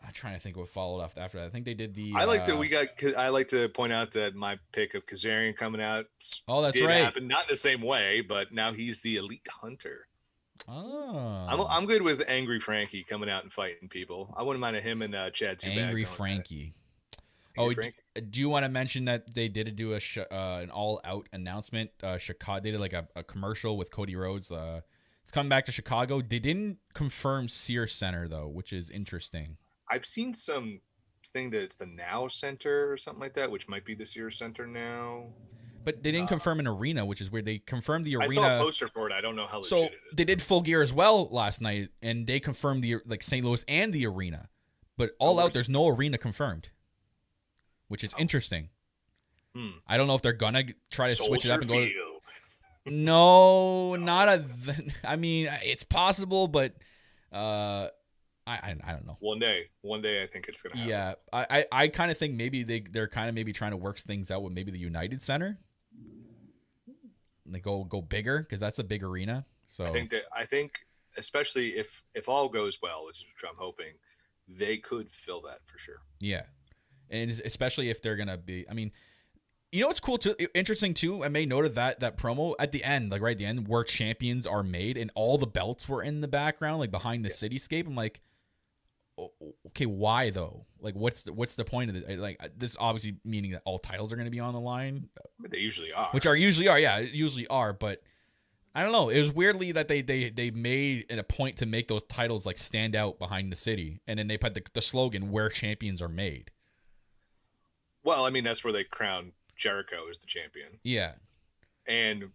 I'm trying to think what followed after that. I think they did the. I like to point out that my pick of Kazarian coming out. Oh, that's did right. happen, not in the same way, but now he's the elite hunter. Oh. I'm good with Angry Frankie coming out and fighting people. I wouldn't mind him and Chad Zubat. Angry Frankie. Frankie. Do you want to mention that they did do an all-out announcement? Chicago. They did like a commercial with Cody Rhodes. It's coming back to Chicago. They didn't confirm Sears Center though, which is interesting. I've seen some thing that it's the Now Center or something like that, which might be the Sears Center now. But they didn't confirm an arena, which is weird. They confirmed the arena. I saw a poster for it. I don't know how legit it is. They did Full Gear as well last night, and they confirmed the St. Louis and the arena. But all out, there's no arena confirmed, which is interesting. I don't know if they're gonna try to switch it up and go. No, not I mean, it's possible, but I don't know. One day, I think it's gonna happen. Yeah, I kind of think maybe they're kind of maybe trying to work things out with maybe the United Center. And they go bigger because that's a big arena. So I think especially if all goes well, which is what I'm hoping, they could fill that for sure. Yeah, and especially if they're gonna be. I mean, you know what's cool too, interesting too. I made note of that promo at the end, like right at the end, where champions are made, and all the belts were in the background, like behind the cityscape. I'm like, okay, why though? Like, what's the point of it? Like, this obviously meaning that all titles are going to be on the line. But they usually are. Usually are. But I don't know. It was weirdly that they made it a point to make those titles like stand out behind the city, and then they put the slogan "Where champions are made." Well, I mean that's where they crown Jericho as the champion. Yeah, and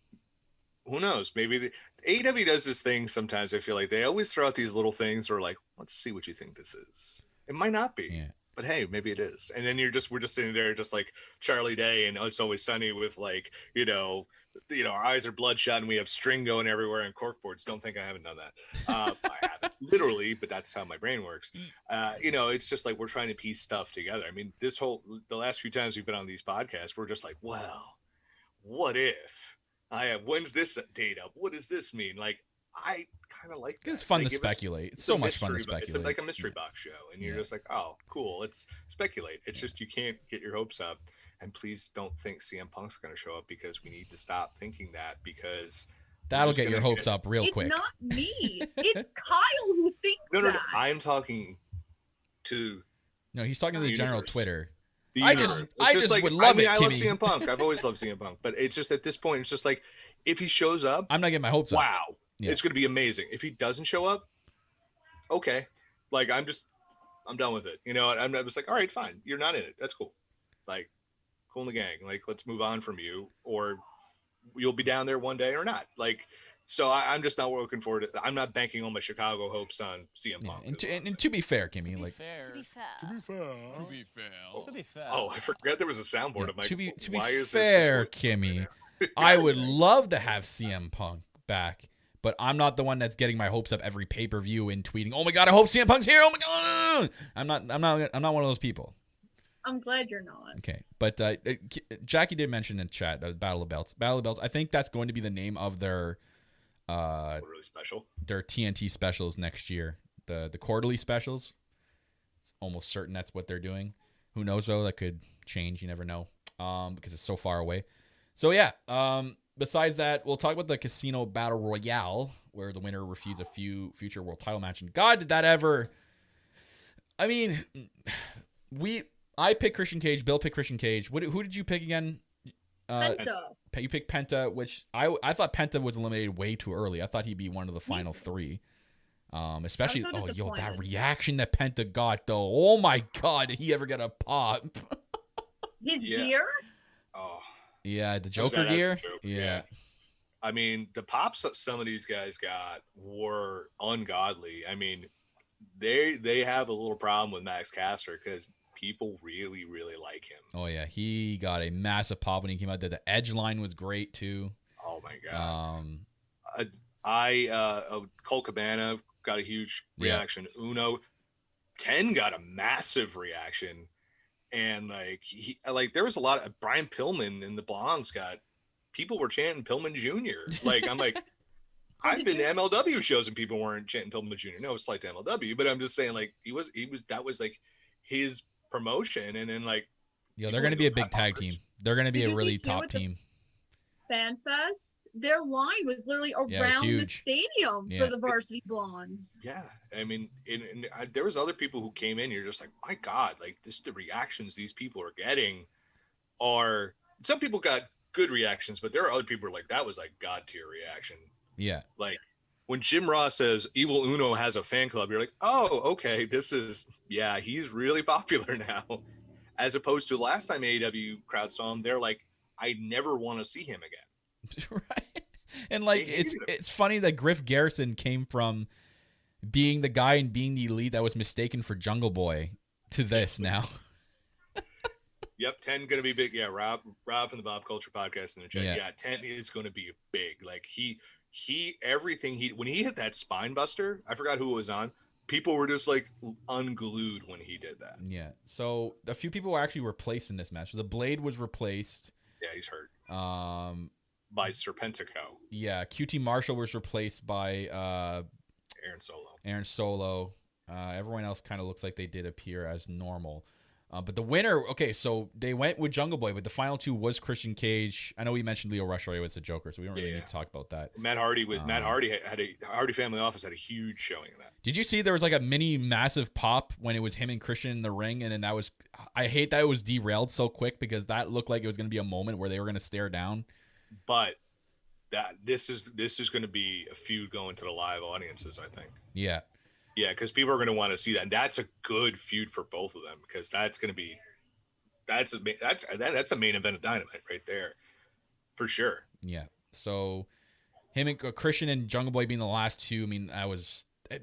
who knows? Maybe the AEW does this thing sometimes. I feel like they always throw out these little things or like, let's see what you think this is. It might not be, but hey, maybe it is. And then we're just sitting there just like Charlie Day and It's Always Sunny with like, our eyes are bloodshot and we have string going everywhere and corkboards. Don't think I haven't done that. I haven't literally, but that's how my brain works. It's just like we're trying to piece stuff together. I mean, the last few times we've been on these podcasts, we're just like, well, what if? When's this date up? What does this mean? Like, I kind of like that. It's fun to speculate. It's so much fun to speculate. It's like a mystery box show, and you're just like, oh, cool. Let's speculate. It's just you can't get your hopes up, and please don't think CM Punk's going to show up because we need to stop thinking that because that'll get your hopes up real quick. It's not me. It's Kyle who thinks that. No. I'm talking to. No, he's talking to the general Twitter. I love CM Punk. I've always loved CM Punk, but it's just at this point, it's just like if he shows up, I'm not getting my hopes up. Wow, it's going to be amazing. If he doesn't show up, okay, like I'm done with it. I'm just like, all right, fine, you're not in it. That's cool. Like, cool in the gang. Like, let's move on from you, or you'll be down there one day or not. Like, So I'm just not looking forward to. I'm not banking all my Chicago hopes on CM Punk. And to be fair, Kimmy, to be fair. Oh, I forgot there was a soundboard. I'm like, to be why fair, is there Kimmy, I would love to have CM Punk back, but I'm not the one that's getting my hopes up every pay-per-view and tweeting, "Oh my god, I hope CM Punk's here." Oh my god, I'm not one of those people. I'm glad you're not. Okay, but Jackie did mention in chat Battle of Belts. Battle of Belts. I think that's going to be the name of their really special. Their TNT specials next year. The quarterly specials. It's almost certain that's what they're doing. Who knows though? That could change. You never know. Because it's so far away. So yeah. Besides that, we'll talk about the Casino Battle Royale, where the winner receives a future world title match. And God, did that ever? I mean, I picked Christian Cage. Bill picked Christian Cage. Who did you pick again? Penta. You picked Penta, which I thought Penta was eliminated way too early. I thought he'd be one of the final three. Especially, that reaction that Penta got, though. Oh, my God. Did he ever get a pop? His gear? Oh. Yeah, the Joker gear? Yeah. I mean, the pops that some of these guys got were ungodly. I mean, they have a little problem with Max Caster because people really, really like him. Oh, yeah. He got a massive pop when he came out there. The edge line was great, too. Oh, my God. Colt Cabana got a huge reaction. Yeah. Uno 10 got a massive reaction. And there was a lot of Brian Pillman in the Blondes people were chanting Pillman Jr. I'm like, I've been to MLW shows and people weren't chanting Pillman Jr. No, it's like to MLW, but I'm just saying that was like his promotion. And then they're going to be a big tag team. They're going to be a really top team. FanFest, their line was literally around the stadium for the Varsity Blondes. Yeah, I mean, there was other people who came in. You're just like, my God, the reactions these people are getting are. Some people got good reactions, but there are other people who are like, that was God tier reaction. Yeah, when Jim Ross says Evil Uno has a fan club, you're like, oh, okay, he's really popular now. As opposed to last time AEW crowd saw him, they're like, I never want to see him again. Right. And it's funny that Griff Garrison came from being the guy and being the elite that was mistaken for Jungle Boy to this now. Yep, 10 gonna be big. Yeah, Rob from the Bob Culture Podcast in the chat. Yeah, 10 is gonna be big. When he hit that spine buster, I forgot who it was on. People were just unglued when he did that. Yeah. So a few people were actually replaced in this match. So the Blade was replaced. Yeah, he's hurt. By Serpentico. Yeah, QT Marshall was replaced by Aaron Solo. Everyone else kind of looks like they did appear as normal. But the winner, okay, so they went with Jungle Boy, but the final two was Christian Cage. I know we mentioned Leo Rush Roy was a Joker, so we don't really need to talk about that. Matt Hardy Hardy Family Office had a huge showing of that. Did you see there was a mini massive pop when it was him and Christian in the ring, and then I hate that it was derailed so quick because that looked like it was going to be a moment where they were going to stare down. But this is going to be a feud going to the live audiences, I think. Yeah. Yeah, because people are going to want to see that. And that's a good feud for both of them because that's going to be that's a main event of Dynamite right there, for sure. Yeah. So him and Christian and Jungle Boy being the last two. I mean,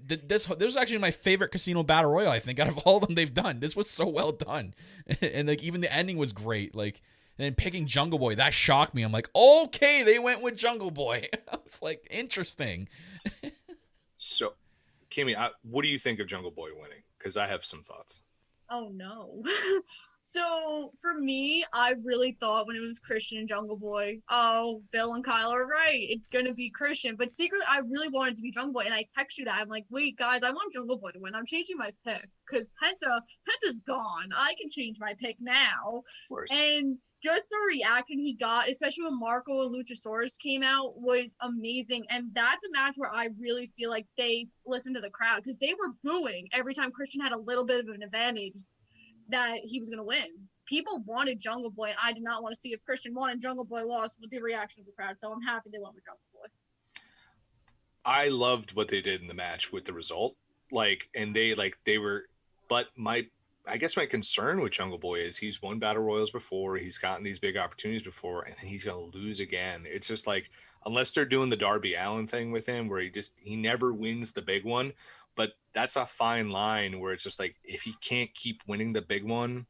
this was actually my favorite Casino Battle Royal. I think out of all of them they've done, this was so well done, and even the ending was great. And then picking Jungle Boy, that shocked me. I'm like, okay, they went with Jungle Boy. I was like, interesting. So. Kimmy, what do you think of Jungle Boy winning? Because I have some thoughts. Oh, no. So, for me, I really thought when it was Christian and Jungle Boy, Bill and Kyle are right. It's going to be Christian. But secretly, I really wanted to be Jungle Boy. And I text you that. I'm like, wait, guys, I want Jungle Boy to win. I'm changing my pick. Because Penta's gone. I can change my pick now. Of course. And just the reaction he got, especially when Marco and Luchasaurus came out, was amazing. And that's a match where I really feel like they listened to the crowd because they were booing every time Christian had a little bit of an advantage that he was going to win. People wanted Jungle Boy, and I did not want to see if Christian won and Jungle Boy lost with the reaction of the crowd. So I'm happy they went with Jungle Boy. I loved what they did in the match with the result. But I guess my concern with Jungle Boy is he's won battle royals before, he's gotten these big opportunities before, and then he's going to lose again. It's just like, unless they're doing the Darby Allin thing with him where he never wins the big one, but that's a fine line where it's just like, if he can't keep winning the big one,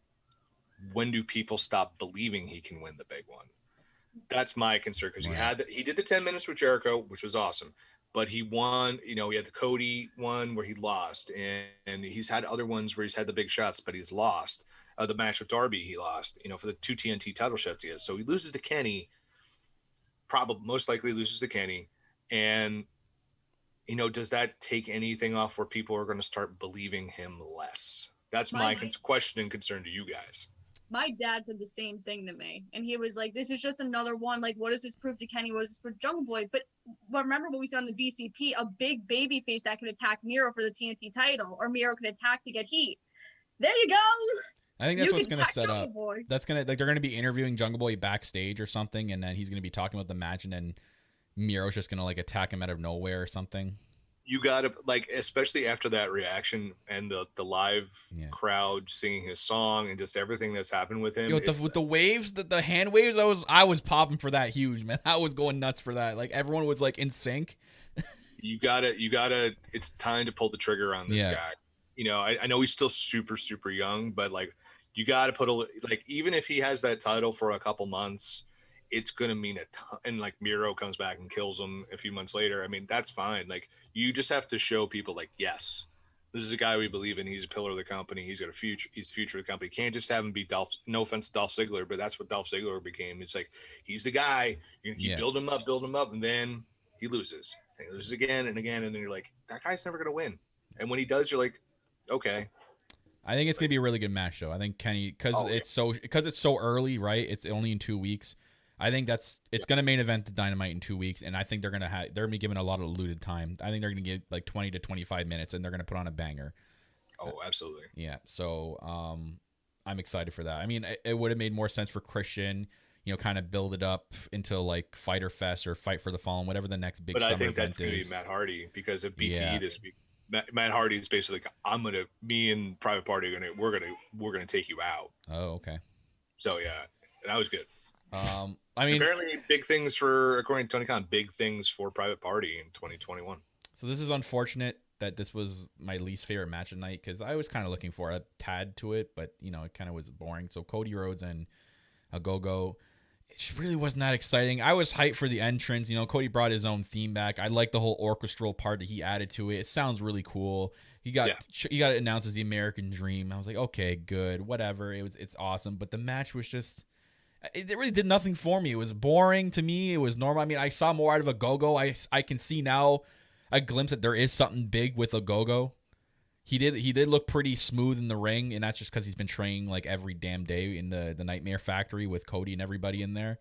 when do people stop believing he can win the big one? That's my concern, because he did the 10 minutes with Jericho, which was awesome. But he won, he had the Cody one where he lost, and he's had other ones where he's had the big shots, but he's lost. The match with Darby, he lost, for the 2 TNT title shots he has. So he loses to Kenny, probably most likely loses to Kenny. And, does that take anything off where people are going to start believing him less? That's my question and concern to you guys. My dad said the same thing to me, and he was like, this is just another one. Like, what does this prove to Kenny? What does this prove to Jungle Boy? But remember what we said on the BCP, a big baby face that could attack Miro for the TNT title, or Miro could attack to get heat. There you go. I think that's what's going to set up. That's going to, they're going to be interviewing Jungle Boy backstage or something, and then he's going to be talking about the match, and then Miro's just going to attack him out of nowhere or something. You got to, especially after that reaction and the live crowd singing his song and just everything that's happened with him. With the waves, the hand waves, I was popping for that huge, man. I was going nuts for that. Everyone was in sync. You gotta, it's time to pull the trigger on this guy. I know he's still super, super young, but you got to put even if he has that title for a couple months, it's going to mean a ton. And Miro comes back and kills him a few months later. I mean, that's fine. You just have to show people yes, this is a guy we believe in. He's a pillar of the company. He's got a future. He's the future of the company. You can't just have him be Dolph. No offense to Dolph Ziggler, but that's what Dolph Ziggler became. It's he's the guy. You can keep building him up, and then he loses. And he loses again and again, and then you're that guy's never going to win. And when he does, you're okay. I think it's going to be a really good match, though. I think Kenny, because it's so early, right? It's only in 2 weeks. I think it's going to main event the Dynamite in 2 weeks, and I think they're going to be given a lot of alluded time. I think they're going to get 20 to 25 minutes, and they're going to put on a banger. Oh, absolutely. Yeah, so I'm excited for that. I mean, it would have made more sense for Christian, kind of build it up into Fighter Fest or Fight for the Fallen, whatever the next big summer event is. But I think that's going to be Matt Hardy, because of BTE this week. Matt Hardy is basically me and Private Party we're gonna take you out. Oh, okay. So yeah, that was good. I mean, apparently big things according to Tony Khan, big things for Private Party in 2021. So this is unfortunate that this was my least favorite match of the night, because I was kind of looking for a tad to it, but it kind of was boring. So Cody Rhodes and a Go-Go, it really wasn't that exciting. I was hyped for the entrance. Cody brought his own theme back. I like the whole orchestral part that he added to it. It sounds really cool. He got it announced as the American Dream. I was like, okay, good, whatever. It's awesome. But the match was just, it really did nothing for me. It was boring to me. It was normal. I mean, I saw more out of a Go-Go. I can see now a glimpse that there is something big with a Go-Go. He did look pretty smooth in the ring, and that's just because he's been training every damn day in the Nightmare Factory with Cody and everybody in there.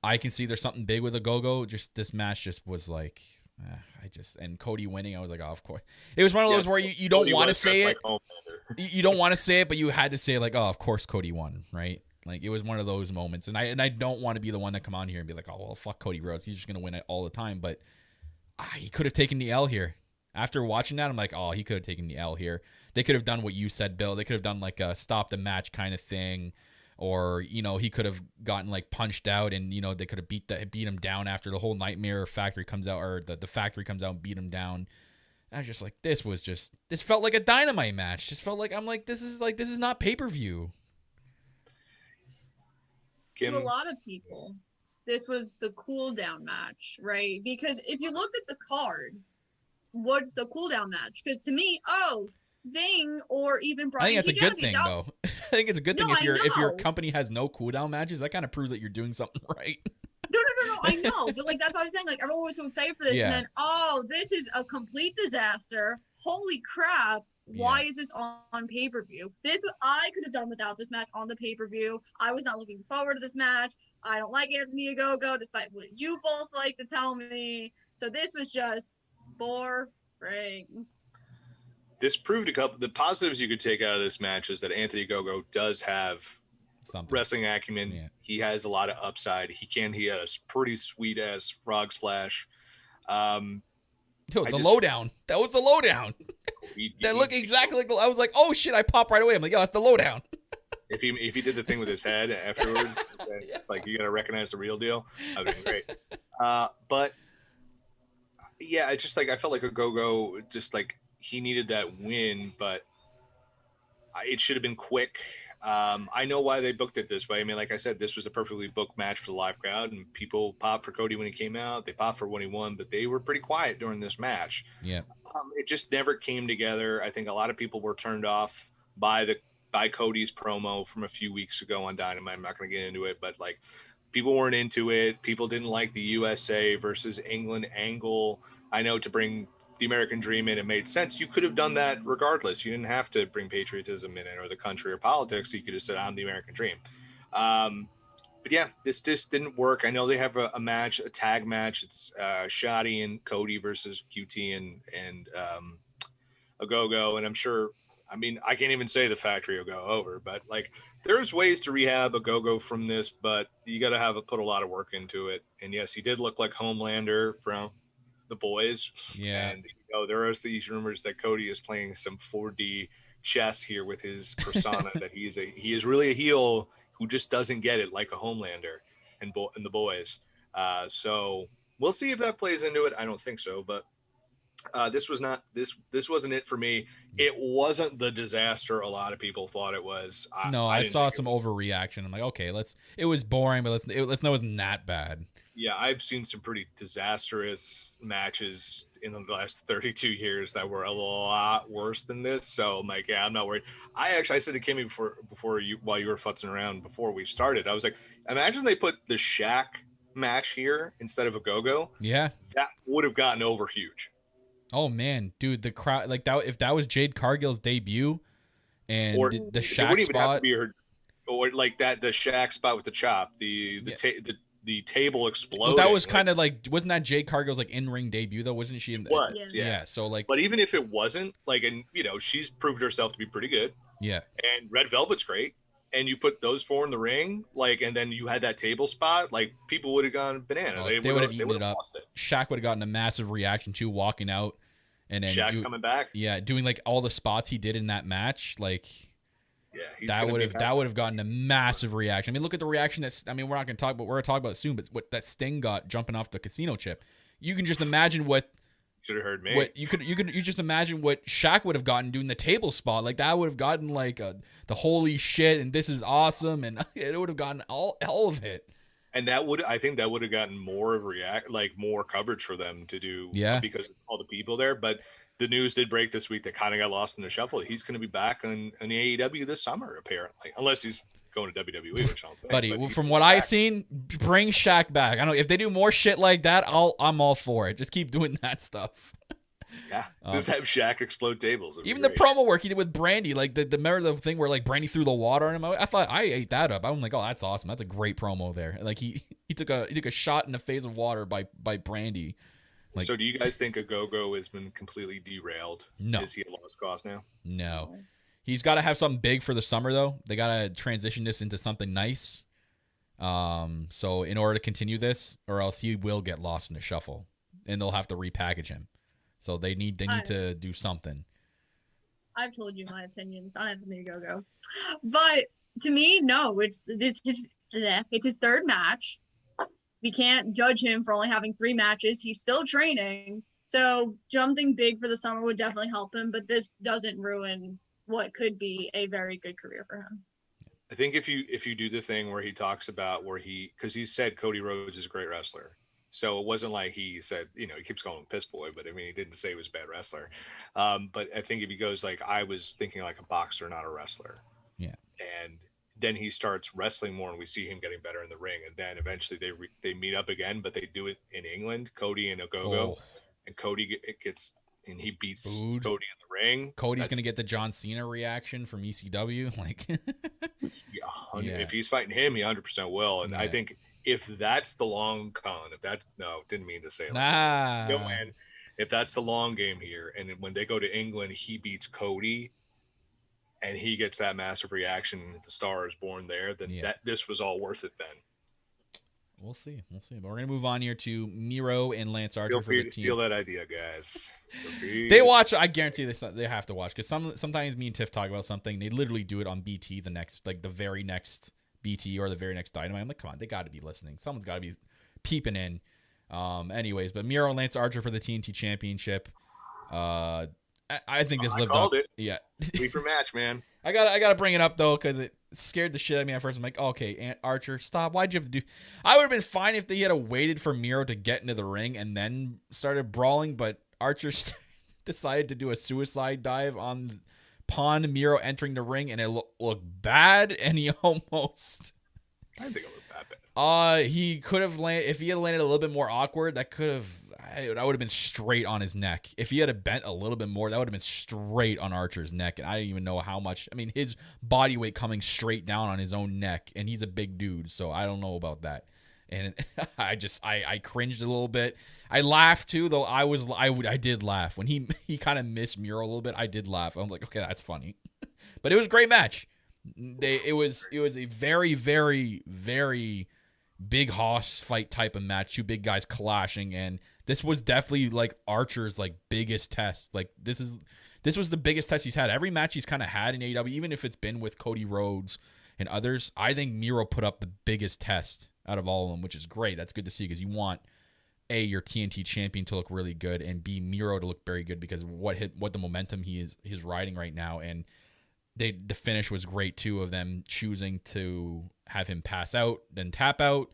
I can see there's something big with a Go-Go. Just this match just was and Cody winning, I was like, oh, of course. It was one of those where you don't want to say it. You don't want to say it, but you had to say it oh, of course Cody won, right? It was one of those moments. And I don't want to be the one to come on here and be like, oh, well, fuck Cody Rhodes. He's just going to win it all the time. But he could have taken the L here. After watching that, I'm like, oh, he could have taken the L here. They could have done what you said, Bill. They could have done a stop the match kind of thing. Or, he could have gotten punched out, and, they could have beat him down after the whole Nightmare Factory comes out, or the factory comes out and beat him down. I was just this felt like a Dynamite match. Just felt this is not pay-per-view. To a lot of people, this was the cool down match, right? Because if you look at the card, what's the cooldown match? Because to me, Sting or even Brian, I think that's a good thing, though. I think it's a good thing if your company has no cooldown matches. That kind of proves that you're doing something right. No. I know, but that's what I was saying. Everyone was so excited for this, and then this is a complete disaster. Holy crap! Why is this on pay-per-view? I could have done without this match on the pay-per-view. I was not looking forward to this match. I don't like Anthony Ogogo, despite what you both like to tell me. So this was just boring. This proved a couple. The positives you could take out of this match is that Anthony Ogogo does have wrestling acumen. Yeah. He has a lot of upside. He has pretty sweet ass frog splash. Yo, the lowdown. That was the lowdown. That looked exactly like I was like, oh shit! I popped right away. I'm like, yo, that's the lowdown. If he did the thing with his head afterwards, it's like you gotta recognize the real deal. That would be great. But yeah, it's just like I felt like a go-go, just like he needed that win, but it should have been quick. I know why they booked it this way. I mean, like I said, this was a perfectly booked match for the live crowd, and people popped for Cody when he came out. They popped for when he won, but they were pretty quiet during this match. Yeah. It just never came together. I think a lot of people were turned off by Cody's promo from a few weeks ago on Dynamite. I'm not going to get into it, but like people weren't into it. People didn't like the USA versus England angle. I know to bring the American dream in, it made sense. You could have done that regardless. You didn't have to bring patriotism in it or the country or politics. You could have said, I'm the American dream. But yeah, this just didn't work. I know they have a match, a tag match. It's Shotty and Cody versus QT and a go-go. And I'm sure, I mean, I can't even say the factory will go over, but like there's ways to rehab a go-go from this, but you got to put a lot of work into it. And yes, he did look like Homelander from the boys. Yeah. And there are these rumors that Cody is playing some 4D chess here with his persona, that he is really a heel who just doesn't get it like a Homelander and the boys. So we'll see if that plays into it. I don't think so, but this wasn't it for me. It wasn't the disaster a lot of people thought it was. I saw some overreaction. I'm like, okay, it was boring, but let's know it wasn't that bad. Yeah, I've seen some pretty disastrous matches in the last 32 years that were a lot worse than this. So I'm like, yeah, I'm not worried. I said to Kimmy while you were futzing around before we started, I was like, imagine they put the Shaq match here instead of a go-go. Yeah. That would have gotten over huge. Oh man, dude, the crowd, like that, if that was Jade Cargill's debut and or the Shaq spot, or like that, the Shaq spot with the chop, the table exploded. That was kind of like, wasn't that Jade Cargill's like in-ring debut though? Wasn't she in the? Was, yeah. So like, but even if it wasn't, like, and she's proved herself to be pretty good. Yeah. And Red Velvet's great. And you put those four in the ring, like, and then you had that table spot, like people would have gone banana. They would have eaten it up. Shaq would have gotten a massive reaction too, walking out, and then Shaq's coming back. Yeah, doing like all the spots he did in that match, like. Yeah, that would have gotten a massive reaction. I mean, look at the reaction we're not going to talk about. We're going to talk about it soon, but what that Sting got jumping off the casino chip. You can just imagine what. Should have heard me. What you just imagine what Shaq would have gotten doing the table spot. Like that would have gotten like the holy shit and this is awesome, and it would have gotten all of it. And I think that would have gotten more more coverage for them to do. Yeah. Because of all the people there, but. The news did break this week that kind of got lost in the shuffle. He's going to be back on the AEW this summer, apparently, unless he's going to WWE, which I don't think. Buddy, from what I've seen, bring Shaq back. I don't know if they do more shit like that. I'm all for it. Just keep doing that stuff. Yeah, just have Shaq explode tables. Even the promo work he did with Brandy, like remember the thing where like Brandy threw the water on him. I thought I ate that up. I'm like, oh, that's awesome. That's a great promo there. Like he took a shot in the face of water by Brandy. Like, so do you guys think a go-go has been completely derailed? No. Is he a lost cause now? No. He's got to have something big for the summer, though. They got to transition this into something nice. So in order to continue this, or else he will get lost in the shuffle, and they'll have to repackage him. So they need to do something. I've told you my opinions on Anthony Go-Go. But to me, no. It's his third match. We can't judge him for only having 3 matches. He's still training. So something big for the summer would definitely help him, but this doesn't ruin what could be a very good career for him. I think if you do the thing where he talks about because he said Cody Rhodes is a great wrestler. So it wasn't like he said, he keeps calling him piss boy, but I mean, he didn't say he was a bad wrestler. But I think if he goes like, I was thinking like a boxer, not a wrestler. Yeah. And then he starts wrestling more, and we see him getting better in the ring. And then eventually they meet up again, but they do it in England. Cody and Ogogo, and Cody he beats Booed. Cody in the ring. Cody's gonna get the John Cena reaction from ECW, like. Yeah, if he's fighting him, he 100% will. And I think if that's the long con, didn't mean to say that. And if that's the long game here, and when they go to England, he beats Cody. And he gets that massive reaction. The Star is Born there. Then this was all worth it. Then We'll see. But we're gonna move on here to Miro and Lance Archer. Feel free to steal that idea, guys. They watch. I guarantee they have to watch because sometimes me and Tiff talk about something. They literally do it on BT the very next BT or the very next Dynamite. I'm like, come on, they got to be listening. Someone's got to be peeping in. Anyways, but Miro and Lance Archer for the TNT Championship. I think this lived up. It. Yeah, sleeper match, man. I gotta bring it up though because it scared the shit out of me at first. I'm like, okay, Aunt Archer, stop. Why'd you have to do? I would have been fine if they had waited for Miro to get into the ring and then started brawling, but Archer decided to do a suicide dive upon Miro entering the ring, and it looked bad, and he almost. I didn't think it looked that bad. He could have landed if he had landed a little bit more awkward. That would have been straight on his neck. If he had bent a little bit more, that would have been straight on Archer's neck. And I didn't even know how much. I mean, his body weight coming straight down on his own neck, and he's a big dude, so I don't know about that. And I cringed a little bit. I laughed too, though. I did laugh when he kind of missed Miro a little bit. I did laugh. I was like, okay, that's funny. But it was a great match. It was a very, very, very big hoss fight type of match. Two big guys clashing, and this was definitely like Archer's like biggest test. Like this was the biggest test he's had. Every match he's kind of had in AEW, even if it's been with Cody Rhodes and others, I think Miro put up the biggest test out of all of them, which is great. That's good to see because you want A, your TNT champion to look really good, and B, Miro to look very good because what the momentum he's riding right now. And the finish was great too, of them choosing to have him pass out, then tap out.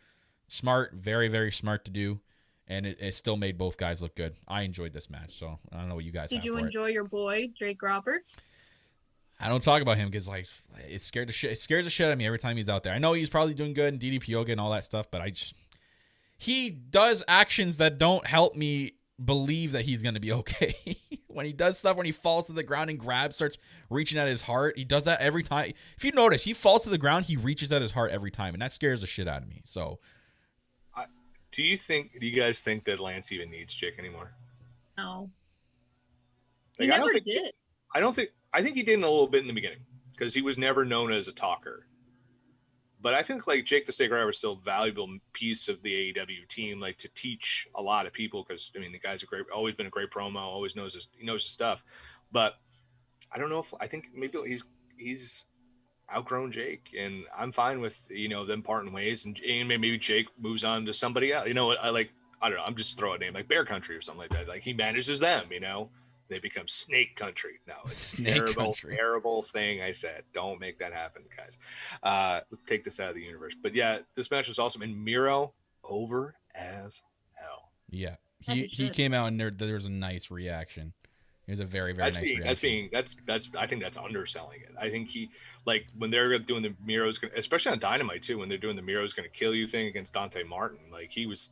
Smart, very, very smart to do. And it still made both guys look good. I enjoyed this match, so I don't know what you guys Did you enjoy your boy, Drake Roberts? I don't talk about him because like it scares the shit out of me every time he's out there. I know he's probably doing good in DDP Yoga and all that stuff, but he does actions that don't help me believe that he's going to be okay. When he does stuff, when he falls to the ground and starts reaching at his heart, he does that every time. If you notice, he falls to the ground, he reaches at his heart every time, and that scares the shit out of me. So, do you guys think that Lance even needs Jake anymore? No. Like, He never did. I think he did in a little bit in the beginning because he was never known as a talker. But I think like Jake the Snake Rider is still a valuable piece of the AEW team, like to teach a lot of people. Because I mean, the guy's always been a great promo, always knows his stuff. But I don't know I think maybe he's outgrown Jake, and I'm fine with them parting ways, and maybe Jake moves on to somebody else. I don't know. I'm just throwing a name like Bear Country or something like that. Like he manages them, They become Snake Country. No, it's a terrible thing I said. Don't make that happen, guys. Take this out of the universe. But yeah, this match was awesome. And Miro, over as hell. Yeah. He came out and there was a nice reaction. It was a very, very nice reaction. I think that's underselling it. I think when they're doing the Miro's, especially on Dynamite too, when they're doing the Miro's going to kill you thing against Dante Martin, like he was...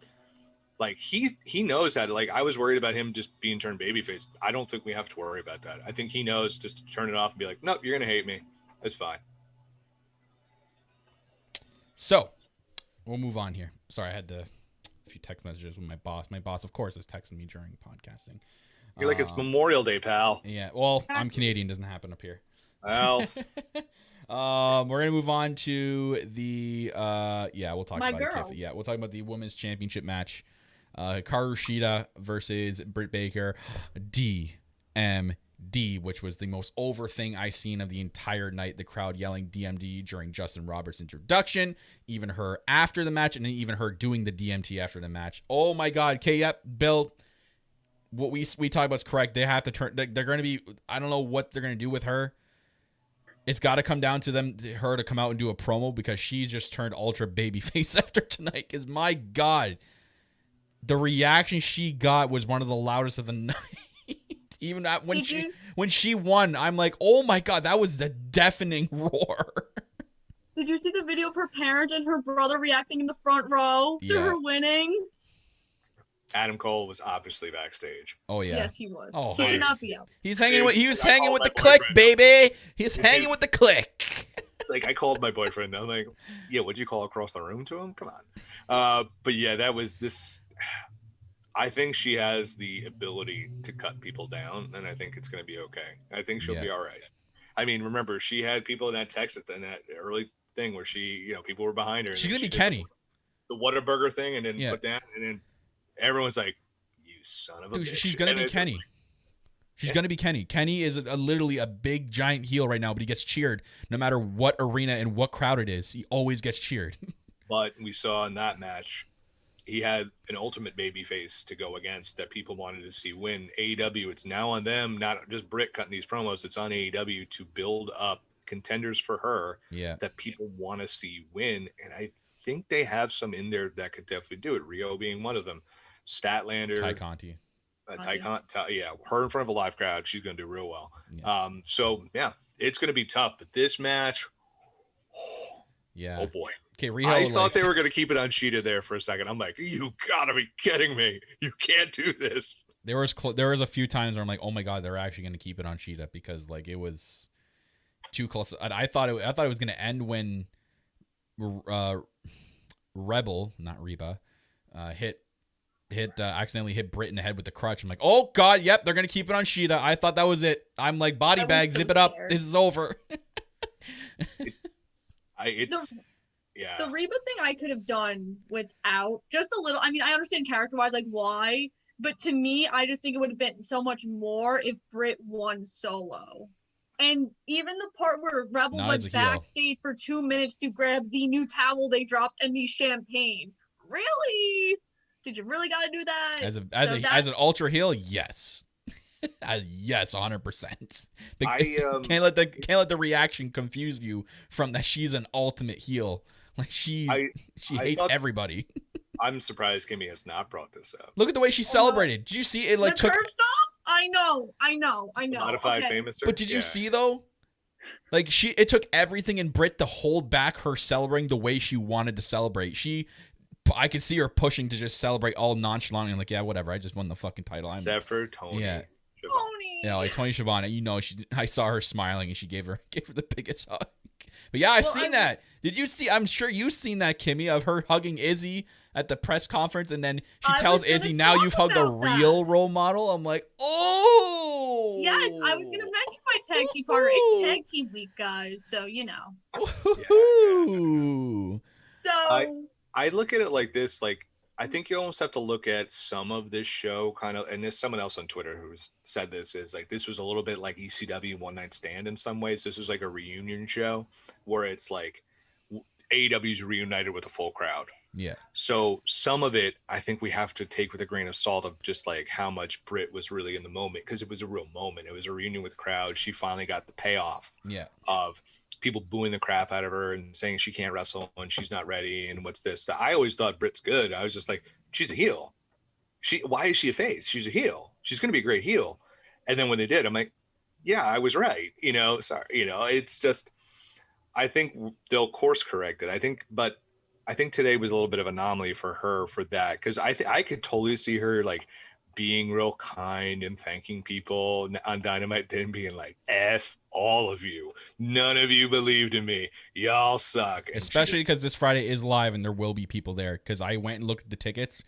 Like he knows how to, like, I was worried about him just being turned babyface. I don't think we have to worry about that. I think he knows just to turn it off and be like, nope, you're going to hate me. That's fine. So we'll move on here. Sorry, I had a few text messages with my boss. My boss, of course, is texting me during podcasting. You're like, it's Memorial Day, pal. Yeah. Well, I'm Canadian. Doesn't happen up here. Well, we're gonna move on to the we'll talk about girl. it. Yeah, we'll talk about the women's championship match. Hikaru Shida versus Britt Baker, DMD, which was the most over thing I seen of the entire night. The crowd yelling DMD during Justin Roberts' introduction, even her after the match, and then even her doing the DMT after the match. Oh my God, okay, yep, Bill. What we talk about is correct. They have to turn. They're going to be. I don't know what they're going to do with her. It's got to come down to her to come out and do a promo because she just turned ultra babyface after tonight. Because my God. The reaction she got was one of the loudest of the night. Even when she won, I'm like, oh my God, that was the deafening roar. Did you see the video of her parents and her brother reacting in the front row to her winning? Adam Cole was obviously backstage. Oh yeah. Yes, he was. Oh, he could not be out. He was hanging with the click, baby. He's hanging with the click. Like I called my boyfriend. I'm like, yeah, would you call across the room to him? Come on. But yeah, that was this. I think she has the ability to cut people down, and I think it's going to be okay. I think she'll be all right. I mean, remember, she had people in that text in that early thing where she, people were behind her. She's going to be Kenny. the Whataburger thing and then put down, and then everyone's like, "You son of a bitch!" She's gonna be Kenny. She's going to be Kenny. Kenny is literally a big, giant heel right now, but he gets cheered no matter what arena and what crowd it is. He always gets cheered. But we saw in that match, he had an ultimate babyface to go against that people wanted to see win. AEW, it's now on them, not just Britt cutting these promos. It's on AEW to build up contenders for her that people want to see win. And I think they have some in there that could definitely do it. Rio being one of them. Statlander. Ty Conti. Her in front of a live crowd, she's going to do real well. Yeah. It's going to be tough. But this match, oh boy. Okay, I thought they were going to keep it on Sheeta there for a second. I'm like, you got to be kidding me. You can't do this. There was a few times where I'm like, oh my God, they're actually going to keep it on Sheeta because like it was too close. I thought it was going to end when Rebel, not Reba, accidentally hit Britt in the head with the crutch. I'm like, oh God, yep, they're gonna keep it on Sheeta. I thought that was it. I'm like, body bag, zip it up. This is over. The Reba thing I could have done without just a little. I mean, I understand character-wise, like why, but to me, I just think it would have been so much more if Britt won solo. And even the part where Rebel went backstage for 2 minutes to grab the new towel they dropped and the champagne. Really? Did you really gotta do that? As an ultra heel, yes, yes, 100%. Can't let the reaction confuse you from that she's an ultimate heel. Like she hates everybody. I'm surprised Kimmy has not brought this up. Look at the way she celebrated. Did you see it? Like the curb stomp? I know. Modified famous. But did you see though? Like it took everything in Britt to hold back her celebrating the way she wanted to celebrate. I could see her pushing to just celebrate all nonchalant and like, yeah, whatever. I just won the fucking title. Except for Tony. Yeah. Tony. Yeah, like Tony Schiavone. You know, I saw her smiling and she gave her the biggest hug. But yeah, I've seen that. Did you see? I'm sure you've seen that, Kimmy, of her hugging Izzy at the press conference, and then she tells Izzy, "Now you've hugged a real role model." I'm like, oh. Yes, I was gonna mention my tag team partner. It's tag team week, guys. So you know. So. I look at it like this, like I think you almost have to look at some of this show kind of, and there's someone else on Twitter who's said this is like, this was a little bit like ECW One Night Stand in some ways. This was like a reunion show where it's like AEW's reunited with a full crowd. Yeah. So some of it, I think we have to take with a grain of salt of just like how much Britt was really in the moment, because it was a real moment. It was a reunion with crowd. She finally got the payoff of people booing the crap out of her and saying she can't wrestle and she's not ready and what's this. I always thought Britt's good. I was just like, she's a heel. Why is she a face? She's a heel. She's going to be a great heel. And then when they did, I'm like, yeah, I was right. It's just, I think they'll course correct it. But I think today was a little bit of an anomaly for her for that. Cause I could totally see her like being real kind and thanking people on Dynamite, then being like, F all of you. None of you believed in me. Y'all suck. And especially because this Friday is live and there will be people there. Because I went and looked at the tickets.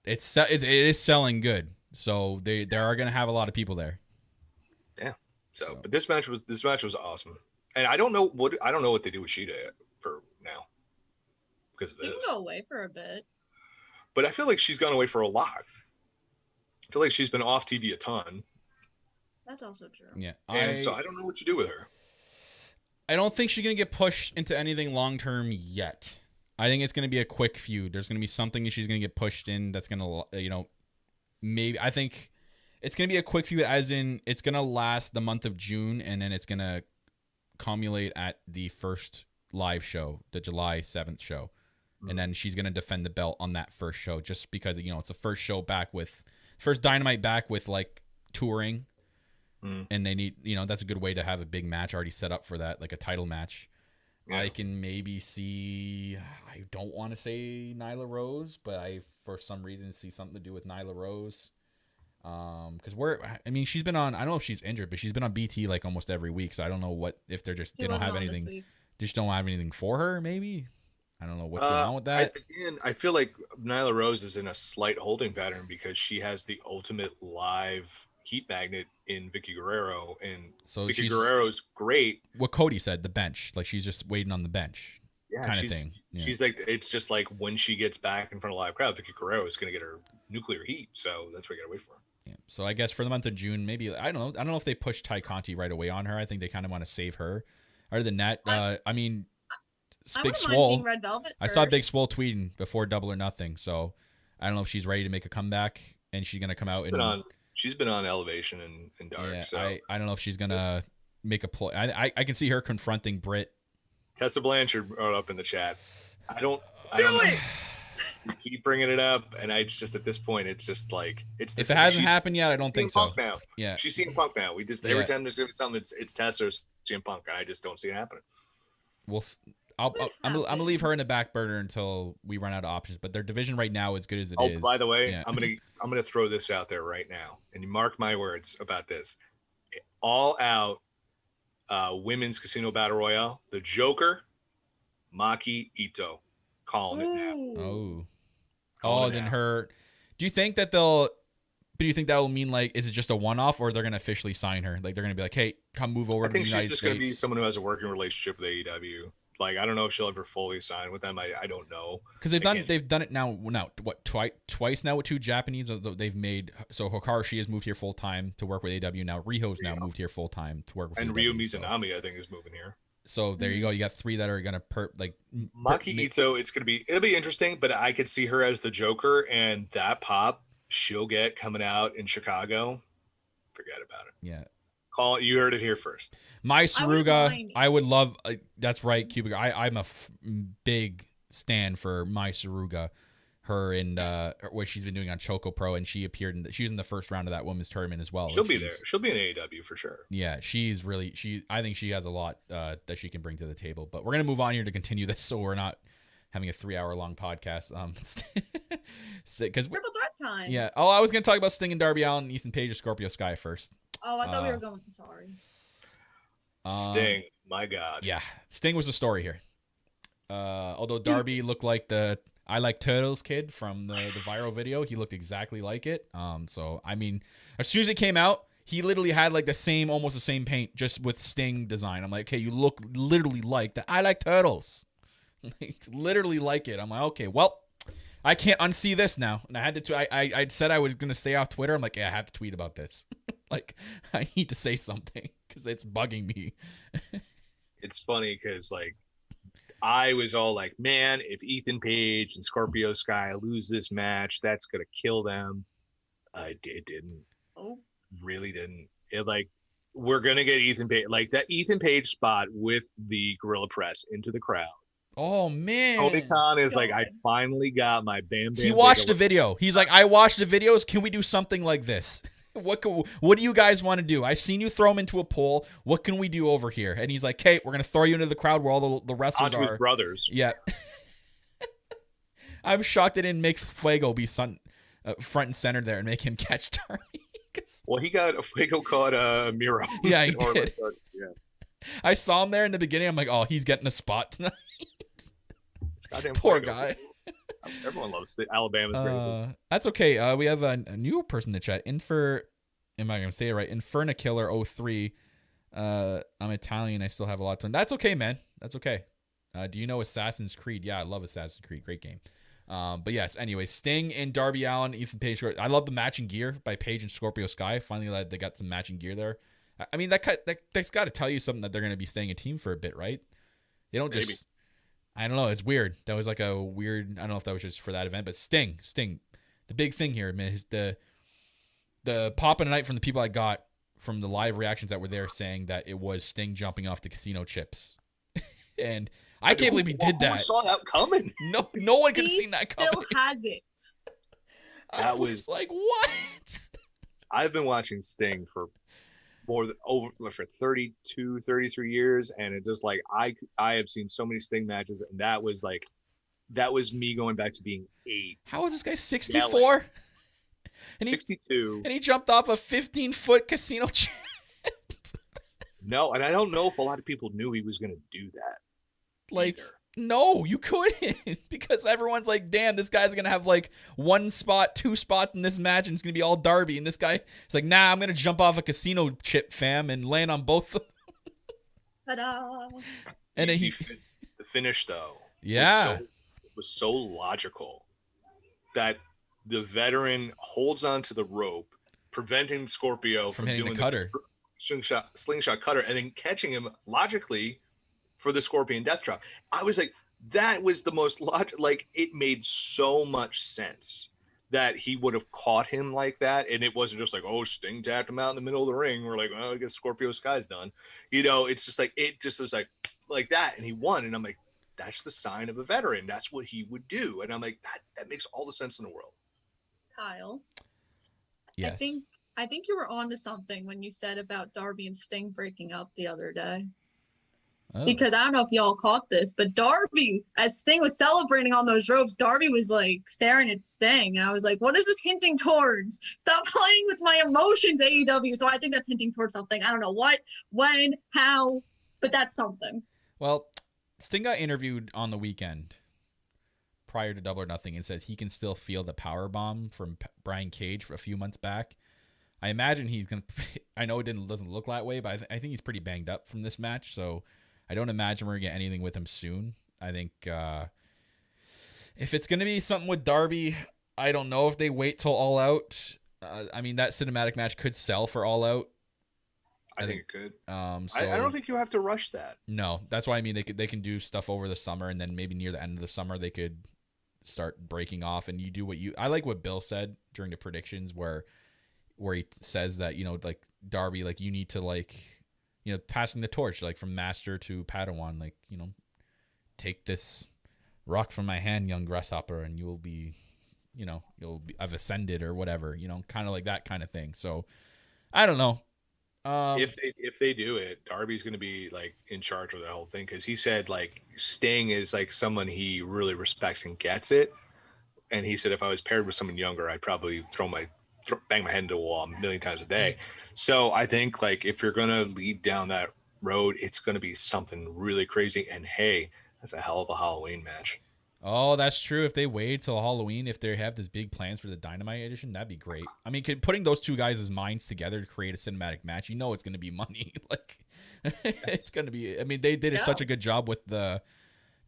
It is selling good. So they are going to have a lot of people there. Yeah. So, but this match was awesome. And I don't know what they do with Sheeta for now. Because of this. You can go away for a bit. But I feel like she's gone away for a lot. I feel like she's been off TV a ton. That's also true. Yeah. So I don't know what you do with her. I don't think she's going to get pushed into anything long-term yet. I think it's going to be a quick feud. There's going to be something that she's going to get pushed in that's going to, maybe. I think it's going to be a quick feud as in it's going to last the month of June and then it's going to culminate at the first live show, the July 7th show. And then she's going to defend the belt on that first show just because, it's the first show back with... First Dynamite back with like touring, and they need that's a good way to have a big match already set up for that, like a title match. Yeah. I can maybe see. I don't want to say Nyla Rose, but I for some reason see something to do with Nyla Rose, because she's been on. I don't know if she's injured, but she's been on BT like almost every week. So I don't know if they're just they don't have anything. They just don't have anything for her. Maybe. I don't know what's going on with that. I feel like Nyla Rose is in a slight holding pattern because she has the ultimate live heat magnet in Vicky Guerrero, and so Vicky Guerrero's great. What Cody said, the bench, like she's just waiting on the bench. kind of thing. Yeah. She's like, it's just like when she gets back in front of a live crowd, Vicky Guerrero is going to get her nuclear heat. So that's what you got to wait for. Yeah. So I guess for the month of June, maybe I don't know if they push Ty Conti right away on her. I think they kind of want to save her. Other than that, I mean, Big Swole. Red Velvet I saw Big Swole tweeting before Double or Nothing, so I don't know if she's ready to make a comeback and she's gonna come out she's been on Elevation and Dark. Yeah, so I don't know if she's gonna make a play. I can see her confronting Britt. Tessa Blanchard brought up in the chat. I don't Do know. it. You keep bringing it up, and it's just at this point, it's just like if it hasn't happened yet, I don't think so. Now. Yeah, she's CM Punk now. We just every time there's gonna be something, it's Tessa or CM Punk. I just don't see it happening. I'm gonna leave her in the back burner until we run out of options. But their division right now is good as it is. Oh, by the way, yeah. I'm gonna throw this out there right now, and you mark my words about this. All out women's casino battle royale. The Joker, Maki Ito, calling it now. Then her. Do you think that they'll? Do you think that will mean like, is it just a one-off, or they're gonna officially sign her? Like they're gonna be like, hey, come move over to the United States. I think she's just gonna be someone who has a working relationship with AEW. Like, I don't know if she'll ever fully sign with them. I don't know. Because they've done it now what twice now with two Japanese they've made. So Hikaru Shida has moved here full time to work with AEW. Now Riho's now moved here full time to work with and AEW. Ryo Mizunami I think is moving here. So there you go. You got three that are gonna Maki Ito. It'll be interesting, but I could see her as the Joker, and that pop she'll get coming out in Chicago. Forget about it. Yeah. You heard it here first. My Saruga, I would love. That's right, Cubic. I'm a big stan for My Saruga. Her and what she's been doing on Choco Pro, and she was in the first round of that women's tournament as well. She'll be there. She'll be in AEW for sure. Yeah, I think she has a lot that she can bring to the table. But we're gonna move on here to continue this, so we're not having a 3-hour long podcast. Because triple threat time. Yeah. Oh, I was gonna talk about Sting and Darby Allin, and Ethan Page, or Scorpio Sky first. Oh, I thought we were going. Sorry. Sting, my God. Yeah, Sting was the story here. Although Darby looked like the I Like Turtles kid from the viral video, he looked exactly like it. So I mean, as soon as it came out, he literally had like almost the same paint, just with Sting design. I'm like, hey, you look literally like the I Like Turtles, like literally like it. I'm like, okay, well, I can't unsee this now. And I had to. I said I was gonna stay off Twitter. I'm like, yeah, I have to tweet about this. Like, I need to say something because it's bugging me. It's funny because, like, I was all like, man, if Ethan Page and Scorpio Sky lose this match, that's going to kill them. It didn't. Oh. Really didn't. It, like, we're going to get Ethan Page. Like, that Ethan Page spot with the Gorilla Press into the crowd. Oh, man. Tony Khan is like, I finally got my Bam Bam. He watched the video. He's like, I watched the videos. Can we do something like this? What do you guys want to do? I seen you throw him into a pool. What can we do over here? And he's like, hey, we're going to throw you into the crowd where all the wrestlers onto are. His brothers. Yeah. I'm shocked they didn't make Fuego be front and center there and make him catch Darby. Well, Fuego caught Miro. Yeah, he did. Yeah. I saw him there in the beginning. I'm like, oh, he's getting a spot tonight. Poor guy. Everyone loves Alabama's greatest. That's okay. We have a new person in the chat. Am I going to say it right? Inferna 03. I'm Italian. I still have a lot to learn. That's okay, man. That's okay. Do you know Assassin's Creed? Yeah, I love Assassin's Creed. Great game. But yes, anyway, Sting and Darby Allin, Ethan Page. I love the matching gear by Page and Scorpio Sky. Finally, they got some matching gear there. I mean, that's got to tell you something that they're going to be staying a team for a bit, right? They don't just... Maybe. I don't know. It's weird. That was like a weird... I don't know if that was just for that event, but Sting. The big thing here, man, is the pop of the night from the people I got from the live reactions that were there saying that it was Sting jumping off the casino chips. And I can't believe he did that. Who saw that coming? No one could have seen that coming. Still has it. I was like, what? I've been watching Sting for 32, 33 years, and it just like I have seen so many Sting matches, and that was me going back to being 8. How is this guy 64? 62. And he jumped off a 15-foot casino chip. No, and I don't know if a lot of people knew he was going to do that. Like, no, you couldn't, because everyone's like, damn, this guy's going to have like 1 spot, 2 spots in this match, and it's going to be all Darby. And this guy is like, nah, I'm going to jump off a casino chip, fam, and land on both of them. Ta-da. And then The finish, though, was so logical that the veteran holds onto the rope, preventing Scorpio from hitting doing the cutter. Slingshot cutter, and then catching him logically for the Scorpion Death Drop. I was like, that was the most like it made so much sense that he would have caught him like that, and it wasn't just like, oh, Sting tapped him out in the middle of the ring. We're like, well, I guess Scorpio Sky's done. It's just like it just was like that, and he won. And I'm like, that's the sign of a veteran. That's what he would do. And I'm like, that makes all the sense in the world. Kyle. Yes. I think you were on to something when you said about Darby and Sting breaking up the other day. Oh. Because I don't know if y'all caught this, but Darby, as Sting was celebrating on those ropes, Darby was like staring at Sting. And I was like, what is this hinting towards? Stop playing with my emotions, AEW. So I think that's hinting towards something. I don't know what, when, how, but that's something. Well, Sting got interviewed on the weekend prior to Double or Nothing and says he can still feel the power bomb from Brian Cage for a few months back. I imagine he's going to, I know it doesn't look that way, but I think he's pretty banged up from this match. So I don't imagine we're going to get anything with him soon. I think if it's going to be something with Darby, I don't know if they wait till All Out. I mean, that cinematic match could sell for All Out. I think it could. So, I don't think you have to rush that. No, that's why I mean they can do stuff over the summer, and then maybe near the end of the summer they could start breaking off. And you do what you. I like what Bill said during the predictions where he says that like Darby, like you need to passing the torch like from master to Padawan, like take this rock from my hand, young grasshopper, and you'll be I've ascended or whatever, kind of like that kind of thing. So I don't know. If they do it, Darby's going to be like in charge of that whole thing, because he said like Sting is like someone he really respects and gets it, and he said if I was paired with someone younger, I'd probably bang my head into a wall a million times a day. So I think like if you're going to lead down that road, it's going to be something really crazy. And hey, that's a hell of a Halloween match. Oh, that's true. If they wait till Halloween, if they have this big plans for the Dynamite edition, that'd be great. I mean, putting those two guys' minds together to create a cinematic match, it's going to be money. Like, it's going to be. I mean, they did such a good job with the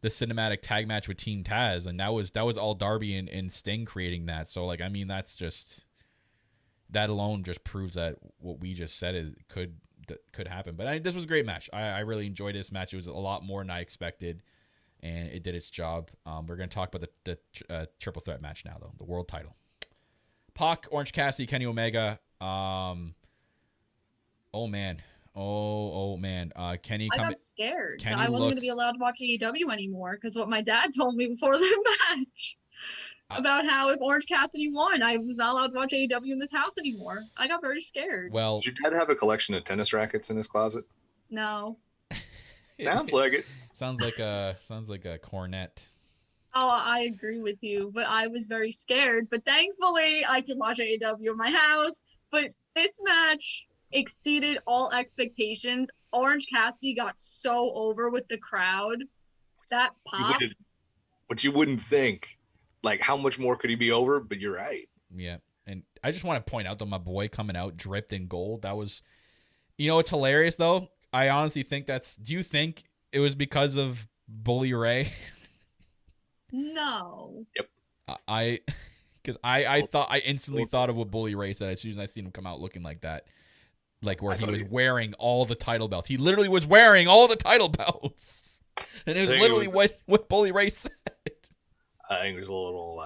cinematic tag match with Team Taz, and that was all Darby and Sting creating that. So, like, I mean, that's just that alone just proves that what we just said could happen. But this was a great match. I really enjoyed this match. It was a lot more than I expected. And it did its job. We're going to talk about the triple threat match now, though. The world title. Pac, Orange Cassidy, Kenny Omega. Oh, man. Kenny. I got scared that I wasn't going to be allowed to watch AEW anymore because what my dad told me before the match about how if Orange Cassidy won, I was not allowed to watch AEW in this house anymore. I got very scared. Well, did your dad have a collection of tennis rackets in his closet? No. Sounds like it. Sounds like a cornet. Oh, I agree with you, but I was very scared. But thankfully, I could watch AEW in my house. But this match exceeded all expectations. Orange Cassidy got so over with the crowd. That pop. But you wouldn't think, like, how much more could he be over? But you're right. Yeah, and I just want to point out that my boy coming out dripped in gold. That was, it's hilarious though. I honestly think do you think it was because of Bully Ray? No. Yep. Because I instantly thought of what Bully Ray said as soon as I seen him come out looking like that. Like where he was wearing all the title belts. He literally was wearing all the title belts. And it was literally what Bully Ray said. I think there's a little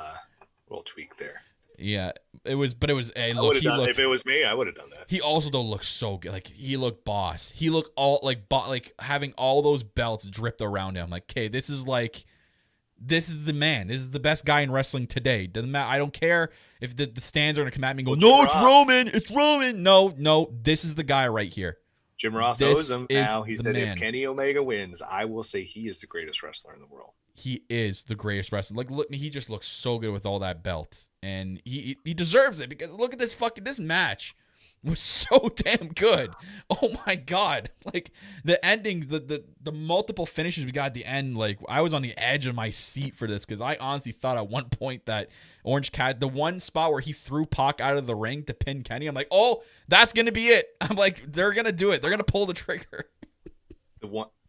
tweak there. Yeah, it was. Hey, look, if it was me, I would have done that. He also don't look so good. Like he looked boss. He looked all like having all those belts dripped around him. Like, okay, this is the man. This is the best guy in wrestling today. Doesn't matter. I don't care if the stands are gonna come at me and go, no, it's Roman. It's Roman. No, this is the guy right here. Jim Ross owes him now. He said, if Kenny Omega wins, I will say he is the greatest wrestler in the world. He is the greatest wrestler. Like, look, he just looks so good with all that belt, and he deserves it because look at this match was so damn good. Oh my god! Like the ending, the multiple finishes we got at the end. Like I was on the edge of my seat for this because I honestly thought at one point that Orange Cat, the one spot where he threw Pac out of the ring to pin Kenny, I'm like, oh, that's gonna be it. I'm like, they're gonna do it. They're gonna pull the trigger.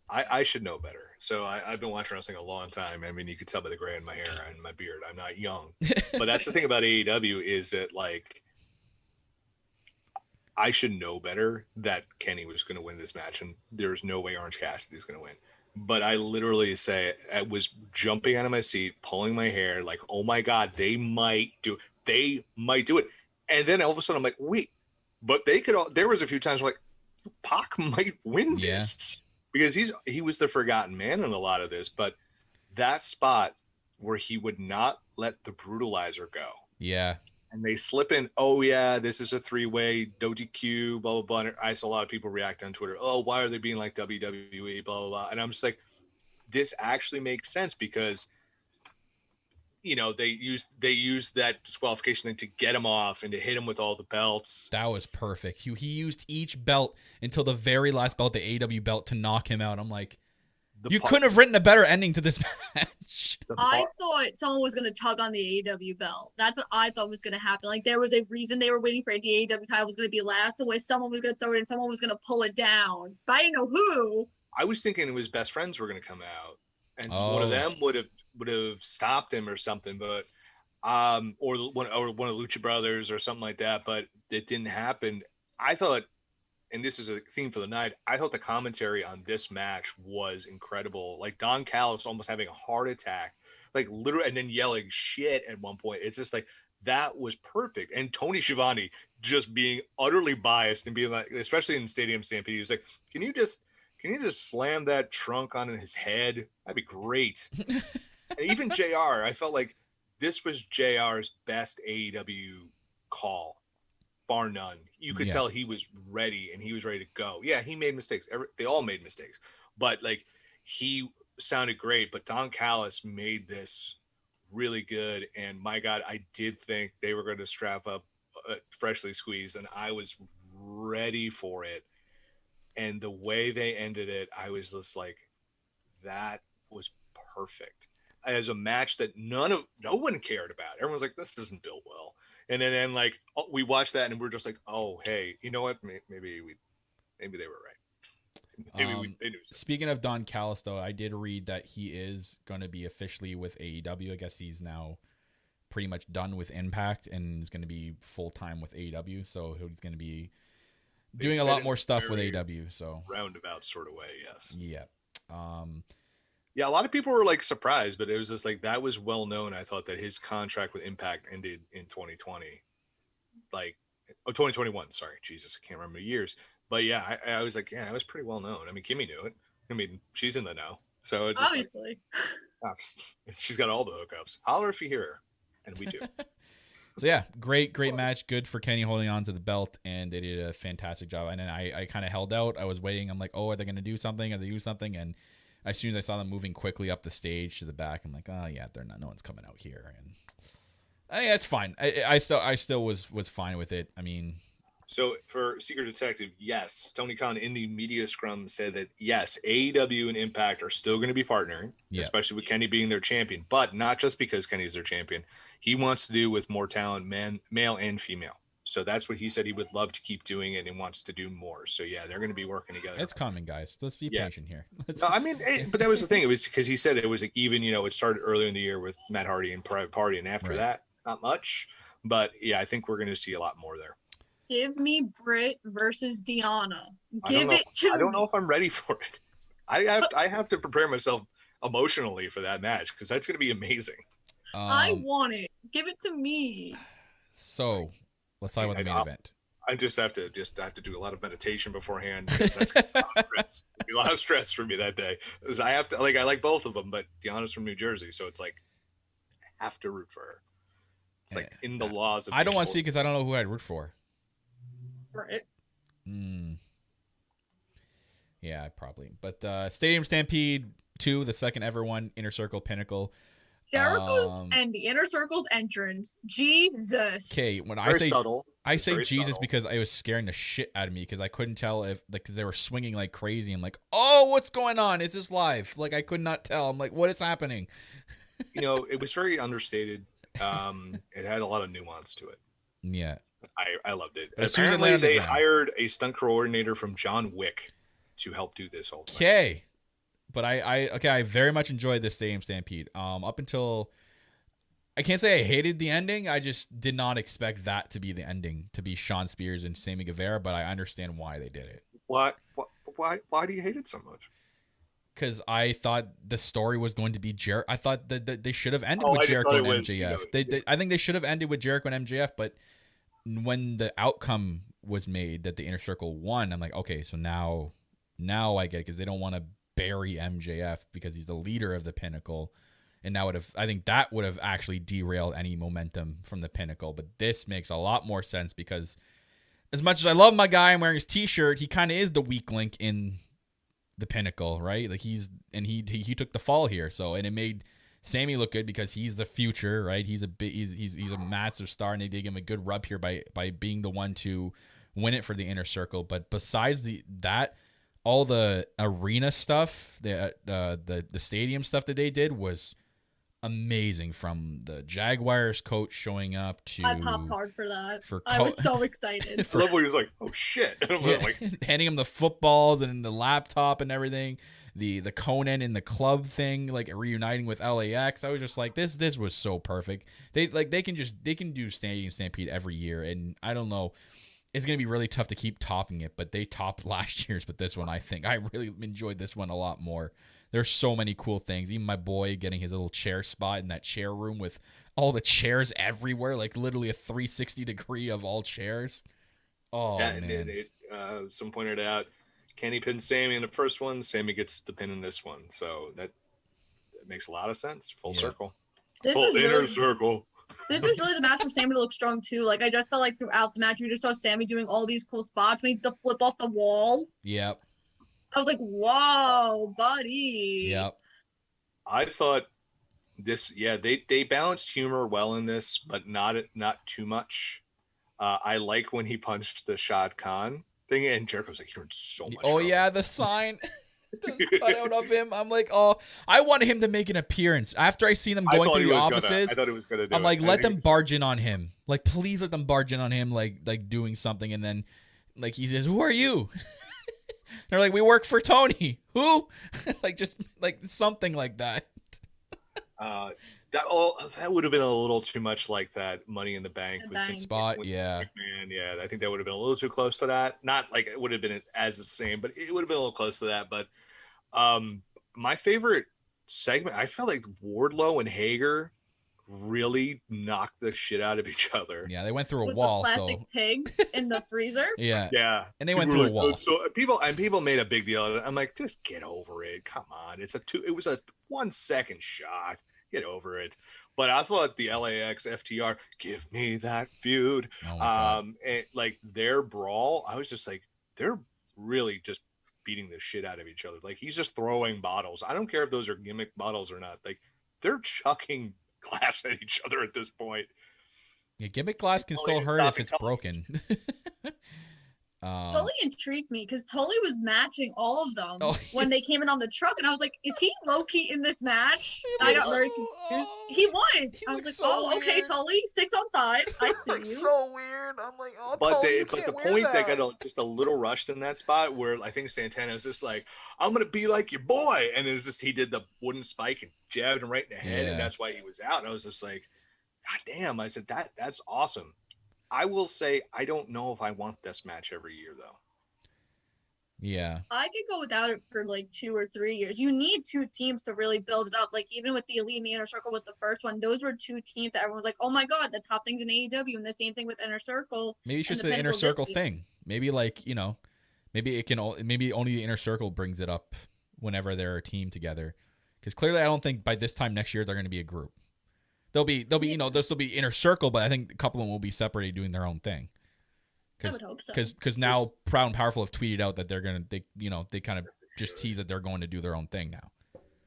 I should know better. So I've been watching wrestling a long time. I mean, you could tell by the gray in my hair and my beard. I'm not young. But that's the thing about AEW is that, like, I should know better that Kenny was going to win this match, and there's no way Orange Cassidy is going to win. But I literally I was jumping out of my seat, pulling my hair, like, oh my God, they might do it. And then all of a sudden I'm like, wait, but there was a few times where, like, Pac might win this because he was the forgotten man in a lot of this, but that spot where he would not let the brutalizer go. Yeah. And they slip in, oh yeah, this is a 3-way, no DQ, blah, blah, blah. And I saw a lot of people react on Twitter. Oh, why are they being like WWE, blah, blah, blah. And I'm just like, this actually makes sense because, you know, they used that disqualification thing to get him off and to hit him with all the belts. That was perfect. He used each belt until the very last belt, the AEW belt, to knock him out. I'm like, you couldn't have written a better ending to this match. I thought someone was going to tug on the AEW belt. That's what I thought was going to happen. Like, there was a reason they were waiting for it. The AEW title was going to be last, the way someone was going to throw it and someone was going to pull it down. But I didn't know who. I was thinking it was best friends were going to come out. And so one of them would have stopped him or something, but or one of Lucha Brothers or something like that, but it didn't happen. I thought, and this is a theme for the night, I thought the commentary on this match was incredible. Like Don Callis almost having a heart attack, like literally, and then yelling shit at one point. It's just like, that was perfect. And Tony Schiavone just being utterly biased and being like, especially in Stadium Stampede, he was like, can you just slam that trunk on his head? That'd be great. And even JR, I felt like this was JR's best AEW call, bar none. You could tell he was ready and he was ready to go. Yeah, he made mistakes. They all made mistakes. But, like, he sounded great. But Don Callis made this really good. And, my God, I did think they were going to strap up Freshly Squeezed, and I was ready for it. And the way they ended it, I was just like, that was perfect. As a match that no one cared about. Everyone's like, this isn't built well. And then like, we watched that and we're just like, oh, hey, you know what? Maybe they were right. Maybe they knew. Speaking of Don Callis, though, I did read that he is going to be officially with AEW. I guess he's now pretty much done with Impact and is going to be full-time with AEW. So he's going to be doing a lot more stuff with AEW. So roundabout sort of way, yes. Yeah. Yeah, a lot of people were like surprised, but it was just like, that was well known. I thought that his contract with Impact ended in 2020, like 2021. Sorry, Jesus, I can't remember years. But yeah, I was like, yeah, it was pretty well known. I mean, Kimmy knew it. I mean, she's in the know, so it's just obviously like, she's got all the hookups. Holler if you hear her, and we do. So yeah, great match. Good for Kenny holding on to the belt, and they did a fantastic job. And then I kind of held out. I was waiting. I'm like, oh, are they going to do something? Are they do something? And as soon as I saw them moving quickly up the stage to the back, I'm like, oh yeah, they're not. No one's coming out here, and yeah, it's fine. I still was fine with it. I mean, so for Secret Detective, yes, Tony Khan in the media scrum said that yes, AEW and Impact are still going to be partnering, especially with Kenny being their champion, but not just because Kenny's their champion. He wants to do with more talent, male and female. So that's what he said. He would love to keep doing it and wants to do more. So yeah, they're going to be working together. It's coming, guys. Let's be patient here. No, I mean, but that was the thing. It was because he said it was like, even, you know, it started earlier in the year with Matt Hardy and Private Party, and after that, not much. But yeah, I think we're going to see a lot more there. Give me Britt versus Deanna. I don't know if I'm ready for it. I have to prepare myself emotionally for that match because that's going to be amazing. I want it. Give it to me. So let's talk about the main event. I have to do a lot of meditation beforehand. That's a lot of stress. It'll be a lot of stress for me that day. Because I have to, like, I like both of them, but Deanna's from New Jersey, so it's like I have to root for her. It's like in the laws of. I don't want to see because I don't know who I'd root for. Right. Yeah, probably. But Stadium Stampede 2, the second ever one, Inner Circle Pinnacle. Jericho's and the Inner Circle's entrance. Jesus. Okay, when very subtle. I say Jesus subtle. because I was scaring the shit out of me because I couldn't tell if, like, because they were swinging like crazy. I'm like, oh, what's going on? Is this live? Like, I could not tell. I'm like, what is happening? You know, it was very understated. It had a lot of nuance to it. Yeah. I loved it. As soon as Apparently, they hired a stunt coordinator from John Wick to help do this whole thing. Okay. But I very much enjoyed this Stadium Stampede. Up until I can't say I hated the ending. I just did not expect that to be the ending, to be Shawn Spears and Sammy Guevara. But I understand why they did it. Why do you hate it so much? Because I thought the story was going to be Jericho. I thought that they should have ended with Jericho and MJF. I think they should have ended with Jericho and MJF. But when the outcome was made that the Inner Circle won, I'm like, okay, so now I get it, because they don't want to bury MJF because he's the leader of the Pinnacle, and I think that would have actually derailed any momentum from the Pinnacle. But this makes a lot more sense, because as much as I love my guy, I'm wearing his T-shirt, he kind of is the weak link in the Pinnacle, right? Like he took the fall here, and it made Sammy look good because he's the future, right? He's a massive star, and they did give him a good rub here by being the one to win it for the Inner Circle. But besides that, all the arena stuff, the stadium stuff that they did was amazing. From the Jaguars coach showing up to, I popped hard for that. I was so excited. I love when he was like, "Oh shit!" And I was like, handing him the footballs and the laptop and everything. The Conan in the club thing, like reuniting with LAX. I was just like, this was so perfect. They can do Stadium Stampede every year, and I don't know. It's going to be really tough to keep topping it, but they topped last year's with this one, I think. I really enjoyed this one a lot more. There's so many cool things. Even my boy getting his little chair spot in that chair room with all the chairs everywhere, like literally a 360 degree of all chairs. Oh, yeah, man. Someone pointed out, Kenny pinned Sammy in the first one. Sammy gets the pin in this one. So that makes a lot of sense. Full circle. Full inner circle. This was really the match for Sammy to look strong too. Like, I just felt like throughout the match, you just saw Sammy doing all these cool spots, maybe the flip off the wall. Yep. I was like, "Whoa, buddy!" Yep. I thought this. Yeah, they balanced humor well in this, but not too much. I like when he punched the Shad Khan thing, and Jericho was like, "You're in so much." Oh trouble. Yeah, the sign. The cutout of him. I'm like, oh, I wanted him to make an appearance after I seen them going through the offices. I thought he was gonna do I'm like, let them barge in on him. Like, please let them barge in on him, like doing something, and then like he says, "Who are you?" They're like, "We work for Tony." Who? Like, just like something like that. That would have been a little too much like that Money in the Bank spot. Yeah. McMahon. Yeah, I think that would have been a little too close to that. Not like it would have been as the same, but it would have been a little close to that. But my favorite segment, I felt like Wardlow and Hager really knocked the shit out of each other. Yeah, they went through a with wall. The plastic pigs in the freezer. Yeah, and they went through a wall. So people made a big deal of it. I'm like, just get over it. Come on, it was a 1 second shot. Get over it. But I thought the LAX FTR, give me that feud. And like their brawl, I was just like, they're really just beating the shit out of each other. Like, he's just throwing bottles. I don't care if those are gimmick bottles or not. Like, they're chucking glass at each other at this point. Yeah, gimmick glass can still hurt if it's broken. Tully intrigued me because Tully was matching all of them when they came in on the truck, and I was like, "Is he low-key in this match?" I got very confused. He was. I was like, "Oh, okay, Tully, 6 on 5. I see you." So weird. I'm like, "Oh, but Tully, the point that got just a little rushed in that spot where I think Santana is just like, "I'm gonna be like your boy," and it was just he did the wooden spike and jabbed him right in the head, and that's why he was out. And I was just like, "God damn!" I said, "That's awesome." I will say, I don't know if I want this match every year, though. Yeah. I could go without it for like 2 or 3 years. You need 2 teams to really build it up. Like, even with the Elite and the Inner Circle with the first one, those were 2 teams that everyone was like, "Oh my God, the top things in AEW," and the same thing with Inner Circle. Maybe it's just the Inner Circle thing. Maybe maybe only the Inner Circle brings it up whenever they're a team together. Because clearly I don't think by this time next year they're going to be a group. They'll be there'll still be Inner Circle, but I think a couple of them will be separated doing their own thing. I would hope so. Because now Proud and Powerful have tweeted out that they kind of just tease that they're going to do their own thing now.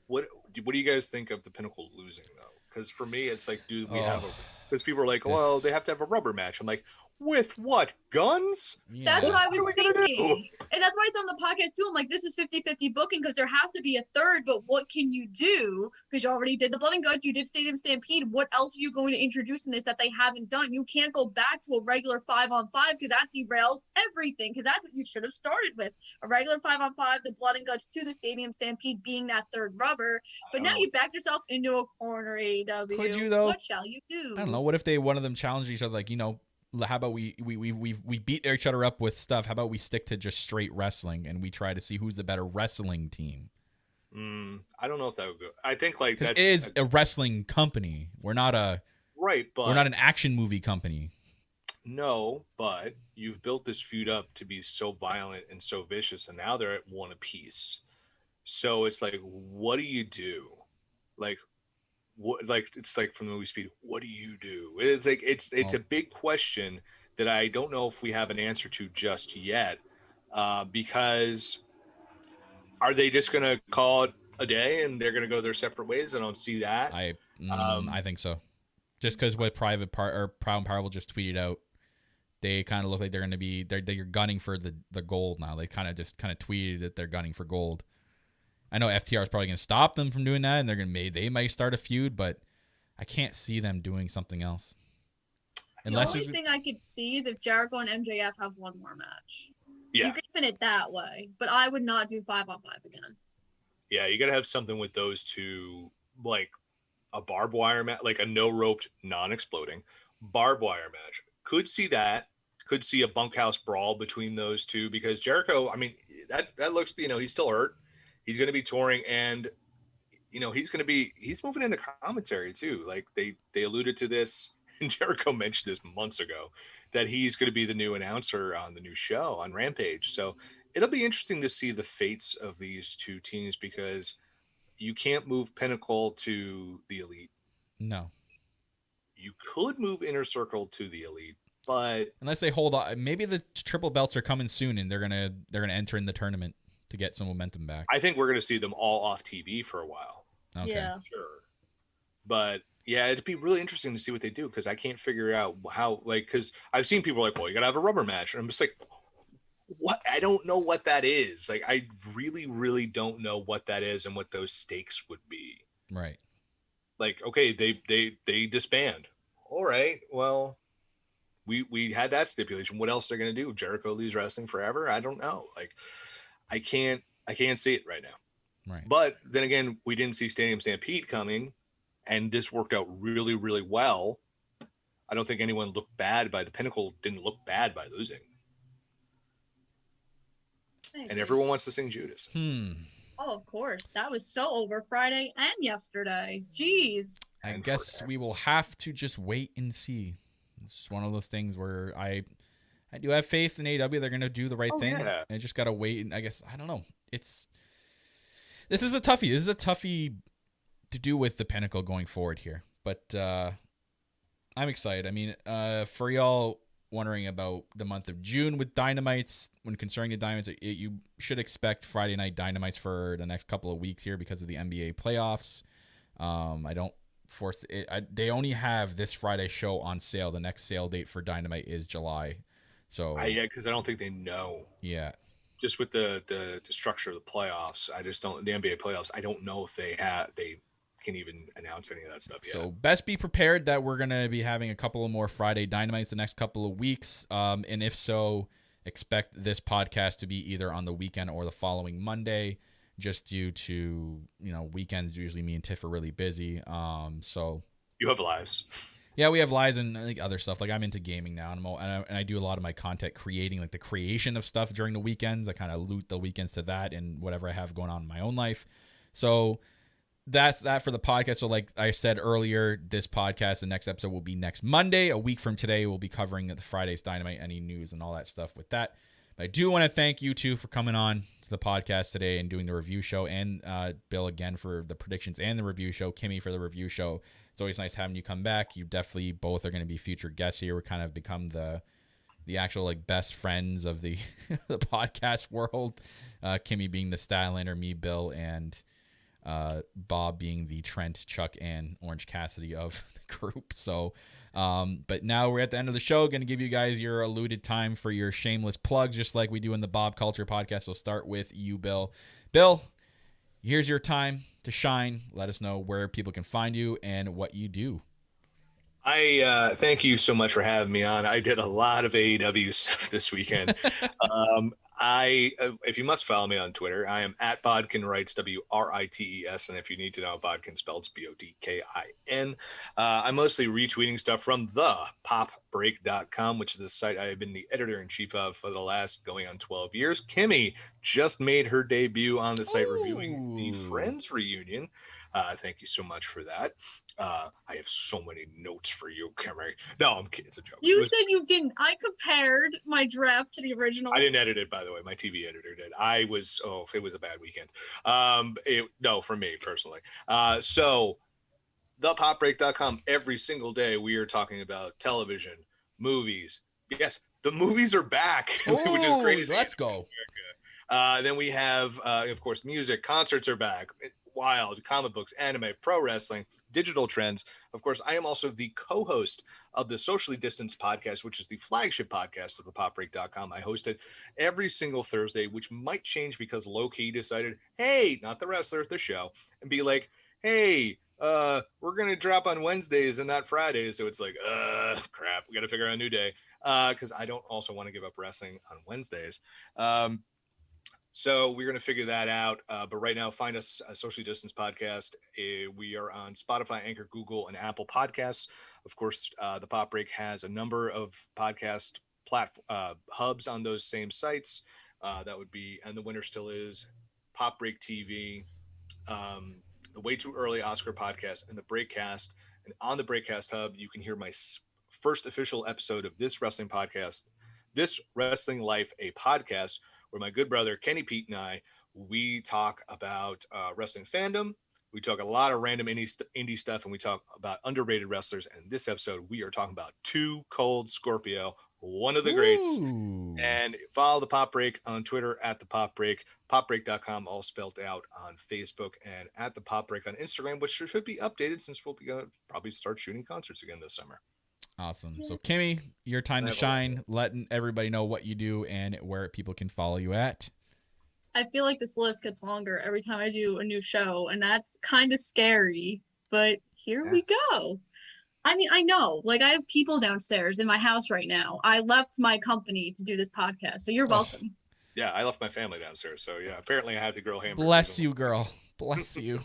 What do you guys think of the Pinnacle losing though? Because for me, it's like, do we have because people are like, well, they have to have a rubber match. I'm like, With what? Guns? Yeah. That's what I was thinking. And that's why it's on the podcast too. I'm like, this is 50-50 booking because there has to be a third, but what can you do? Because you already did the Blood and Guts, you did Stadium Stampede. What else are you going to introduce in this that they haven't done? You can't go back to a regular 5-on-5 because that derails everything, because that's what you should have started with. A regular 5-on-5, the Blood and Guts to the Stadium Stampede being that third rubber. But now you backed yourself into a corner, AEW. Could you, though? What shall you do? I don't know. What if one of them challenged each other, like, how about we beat each other up with stuff? How about we stick to just straight wrestling and we try to see who's the better wrestling team? I don't know if that would go. I think like that is a wrestling company. We're not a but we're not an action movie company. No, but you've built this feud up to be so violent and so vicious, and now they're at one apiece. So it's like, what do you do? Like, what? Like it's like from the movie Speed. What do you do? It's like it's a big question that I don't know if we have an answer to just yet, because are they just going to call it a day and they're going to go their separate ways? I don't see that. I think so. Just because what Proud and Powerful just tweeted out, they kind of look like they're going to be they're gunning for the gold now. They kind of tweeted that they're gunning for gold. I know FTR is probably going to stop them from doing that, and they might start a feud, but I can't see them doing something else. The only thing I could see is if Jericho and MJF have one more match. Yeah. You could spin it that way, but I would not do 5-on-5 again. Yeah, you got to have something with those two, like a barbed wire match, like a no-roped, non-exploding barbed wire match. Could see that. Could see a bunkhouse brawl between those two, because Jericho, I mean, that looks, he's still hurt. He's going to be touring, and he's moving into commentary too. Like they alluded to this, and Jericho mentioned this months ago, that he's going to be the new announcer on the new show on Rampage. So it'll be interesting to see the fates of these two teams, because you can't move Pinnacle to the Elite. No. You could move Inner Circle to the Elite, but unless they hold on, maybe the triple belts are coming soon, and they're gonna enter in the tournament to get some momentum back. I think we're going to see them all off TV for a while. Okay. Yeah. Sure. But yeah, it'd be really interesting to see what they do, because I can't figure out how, because I've seen people like, well, you got to have a rubber match. And I'm just like, what? I don't know what that is. Like, I really, really don't know what that is and what those stakes would be. Right. Like, okay, they disband. All right. Well, we had that stipulation. What else they're going to do? Jericho leaves wrestling forever? I don't know. Like, I can't see it right now. Right. But then again, we didn't see Stadium Stampede coming, and this worked out really, really well. I don't think anyone looked bad the Pinnacle didn't look bad by losing. And everyone wants to sing Judas. Oh, of course. That was so over Friday and yesterday. Jeez. I guess we will have to just wait and see. It's just one of those things where I do have faith in AEW. They're going to do the right thing. Yeah. I just got to wait. And I guess, I don't know. This is a toughie. This is a toughie to do with the Pinnacle going forward here. But I'm excited. I mean, for y'all wondering about the month of June with Dynamites, when concerning the Dynamites, you should expect Friday night Dynamites for the next couple of weeks here because of the NBA playoffs. I don't force it. They only have this Friday show on sale. The next sale date for Dynamite is July. So yeah, because I don't think they know. Yeah. Just with the structure of the playoffs, I just don't. The NBA playoffs, I don't know if they can even announce any of that stuff yet. So best be prepared that we're gonna be having a couple of more Friday Dynamites the next couple of weeks. And if so, expect this podcast to be either on the weekend or the following Monday, just due to weekends usually me and Tiff are really busy. So you have lives. Yeah, we have lives and I think other stuff. Like I'm into gaming now, and I do a lot of my content creating, like the creation of stuff during the weekends. I kind of loot the weekends to that and whatever I have going on in my own life. So that's that for the podcast. So like I said earlier, this podcast, the next episode will be next Monday. A week from today, we'll be covering the Friday's Dynamite, any news and all that stuff with that. But I do want to thank you two for coming on to the podcast today and doing the review show, and Bill again for the predictions and the review show, Kimmy for the review show. It's always nice having you come back. You definitely both are going to be future guests here. We're kind of become the actual like best friends of the the podcast world. Kimmy being the Stylander, me, Bill, and Bob being the Trent, Chuck, and Orange Cassidy of the group. So But now we're at the end of the show. Going to give you guys your alluded time for your shameless plugs, just like we do in the Bob Culture podcast. So start with you, Bill. Bill, here's your time to shine. Let us know where people can find you and what you do. I thank you so much for having me on. I did a lot of AEW stuff this weekend. If you must follow me on Twitter, I am at Bodkin Writes, WRITES, and if you need to know Bodkin spells BODKIN. I'm mostly retweeting stuff from the popbreak.com, which is the site I have been the editor-in-chief of for the last going on 12 years. Kimmy just made her debut on the site reviewing the Friends reunion. Thank you so much for that. I have so many notes for you, Kimmy. No, I'm kidding. It's a joke. You said you didn't. I compared my draft to the original. I didn't edit it, by the way. My TV editor did. It was a bad weekend. No, for me personally. So thepopbreak.com, every single day we are talking about television, movies. Yes, the movies are back, which is crazy. Let's go. Then we have, of course, music. Concerts are back. Wild, comic books, anime, pro wrestling, digital trends. Of course, I am also the co-host of the Socially Distanced podcast, which is the flagship podcast of thepopbreak.com. I host it every single Thursday, which might change because low-key decided, hey, not the wrestler, the show, and be like, hey, we're going to drop on Wednesdays and not Fridays. So it's like, crap, we got to figure out a new day. Because I don't also want to give up wrestling on Wednesdays. So we're going to figure that out. But right now, find us Socially Distanced Podcast. We are on Spotify, Anchor, Google, and Apple Podcasts. Of course, the Pop Break has a number of podcast hubs on those same sites. That would be, and the winner still is Pop Break TV, the Way Too Early Oscar podcast, and the Breakcast. And on the Breakcast hub, you can hear my first official episode of This Wrestling Podcast, This Wrestling Life, a podcast, where my good brother Kenny Pete and I, we talk about wrestling fandom. We talk a lot of random indie stuff, and we talk about underrated wrestlers. And this episode, we are talking about Too Cold Scorpio, one of the greats. And follow the Pop Break on Twitter at the Pop Break, popbreak.com, all spelled out on Facebook, and at the Pop Break on Instagram, which should be updated since we'll be going to probably start shooting concerts again this summer. Awesome. So, Kimmy, your time to shine, letting everybody know what you do and where people can follow you at. I feel like this list gets longer every time I do a new show, and that's kind of scary, but here we go. I mean, I know, like, I have people downstairs in my house right now. I left my company to do this podcast, so you're welcome. Yeah, I left my family downstairs, so yeah, apparently I have to grill hamburgers. Bless you, girl. Bless you.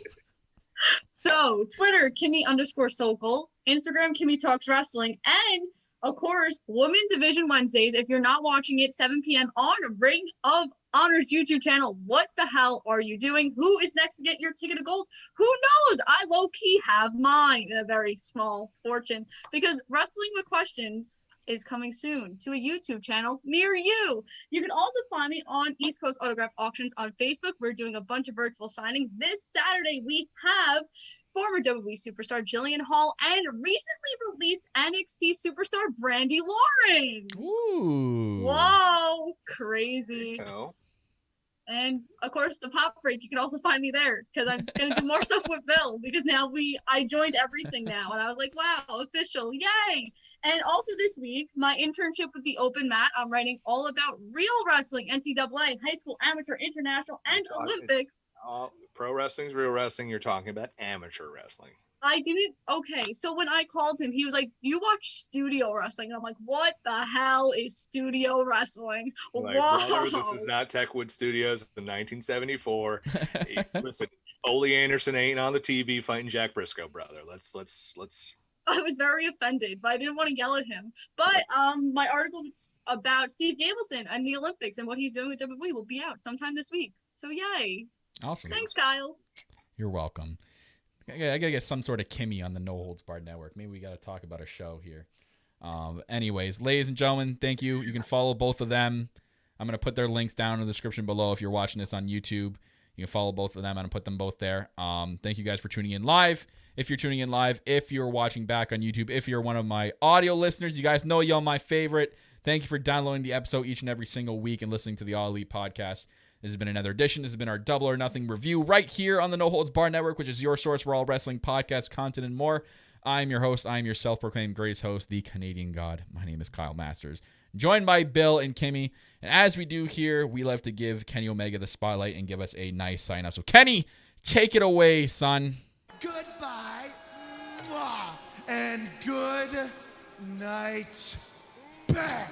So, Twitter, Kimmy_Sokol, Instagram, Kimmy Talks Wrestling, and, of course, Women Division Wednesdays. If you're not watching it, 7 p.m. on Ring of Honor's YouTube channel. What the hell are you doing? Who is next to get your ticket of gold? Who knows? I low-key have mine in a very small fortune, because Wrestling with Questions is coming soon to a YouTube channel near you. You can also find me on East Coast Autograph Auctions on Facebook. We're doing a bunch of virtual signings. This Saturday, we have former WWE superstar Jillian Hall and recently released NXT superstar Brandi Lauren. Ooh. Whoa, crazy. Oh. And of course, the Pop Break, you can also find me there, because I'm going to do more stuff with Bill, because now I joined everything now. And I was like, wow, official, yay. And also this week, my internship with the Open Mat, I'm writing all about real wrestling, NCAA, high school, amateur, international, and Olympics. Pro wrestling's real wrestling. You're talking about amateur wrestling. I didn't. Okay, so when I called him, he was like, "You watch studio wrestling?" And I'm like, "What the hell is studio wrestling?" Like, brother, this is not Techwood Studios in 1974. Listen, Ole Anderson ain't on the TV fighting Jack Briscoe, brother. Let's. I was very offended, but I didn't want to yell at him. But my article about Steve Gableson and the Olympics and what he's doing with WWE will be out sometime this week. So yay! Awesome. Thanks, Kyle. You're welcome. I gotta get some sort of Kimmy on the No Holds Barred Network. Maybe we gotta talk about a show here. Anyways, ladies and gentlemen, thank you. You can follow both of them. I'm gonna put their links down in the description below. If you're watching this on YouTube, you can follow both of them. I'm gonna put them both there. Thank you guys for tuning in live. If you're tuning in live, if you're watching back on YouTube, if you're one of my audio listeners, you guys know you're my favorite. Thank you for downloading the episode each and every single week and listening to the All Elite Podcast. This has been another edition. This has been our Double or Nothing review right here on the No Holds Barred Network, which is your source for all wrestling podcasts, content, and more. I'm your host. I'm your self-proclaimed greatest host, the Canadian God. My name is Kyle Masters, joined by Bill and Kimmy. And as we do here, we love to give Kenny Omega the spotlight and give us a nice sign-off. So, Kenny, take it away, son. Goodbye. And good night. Bang.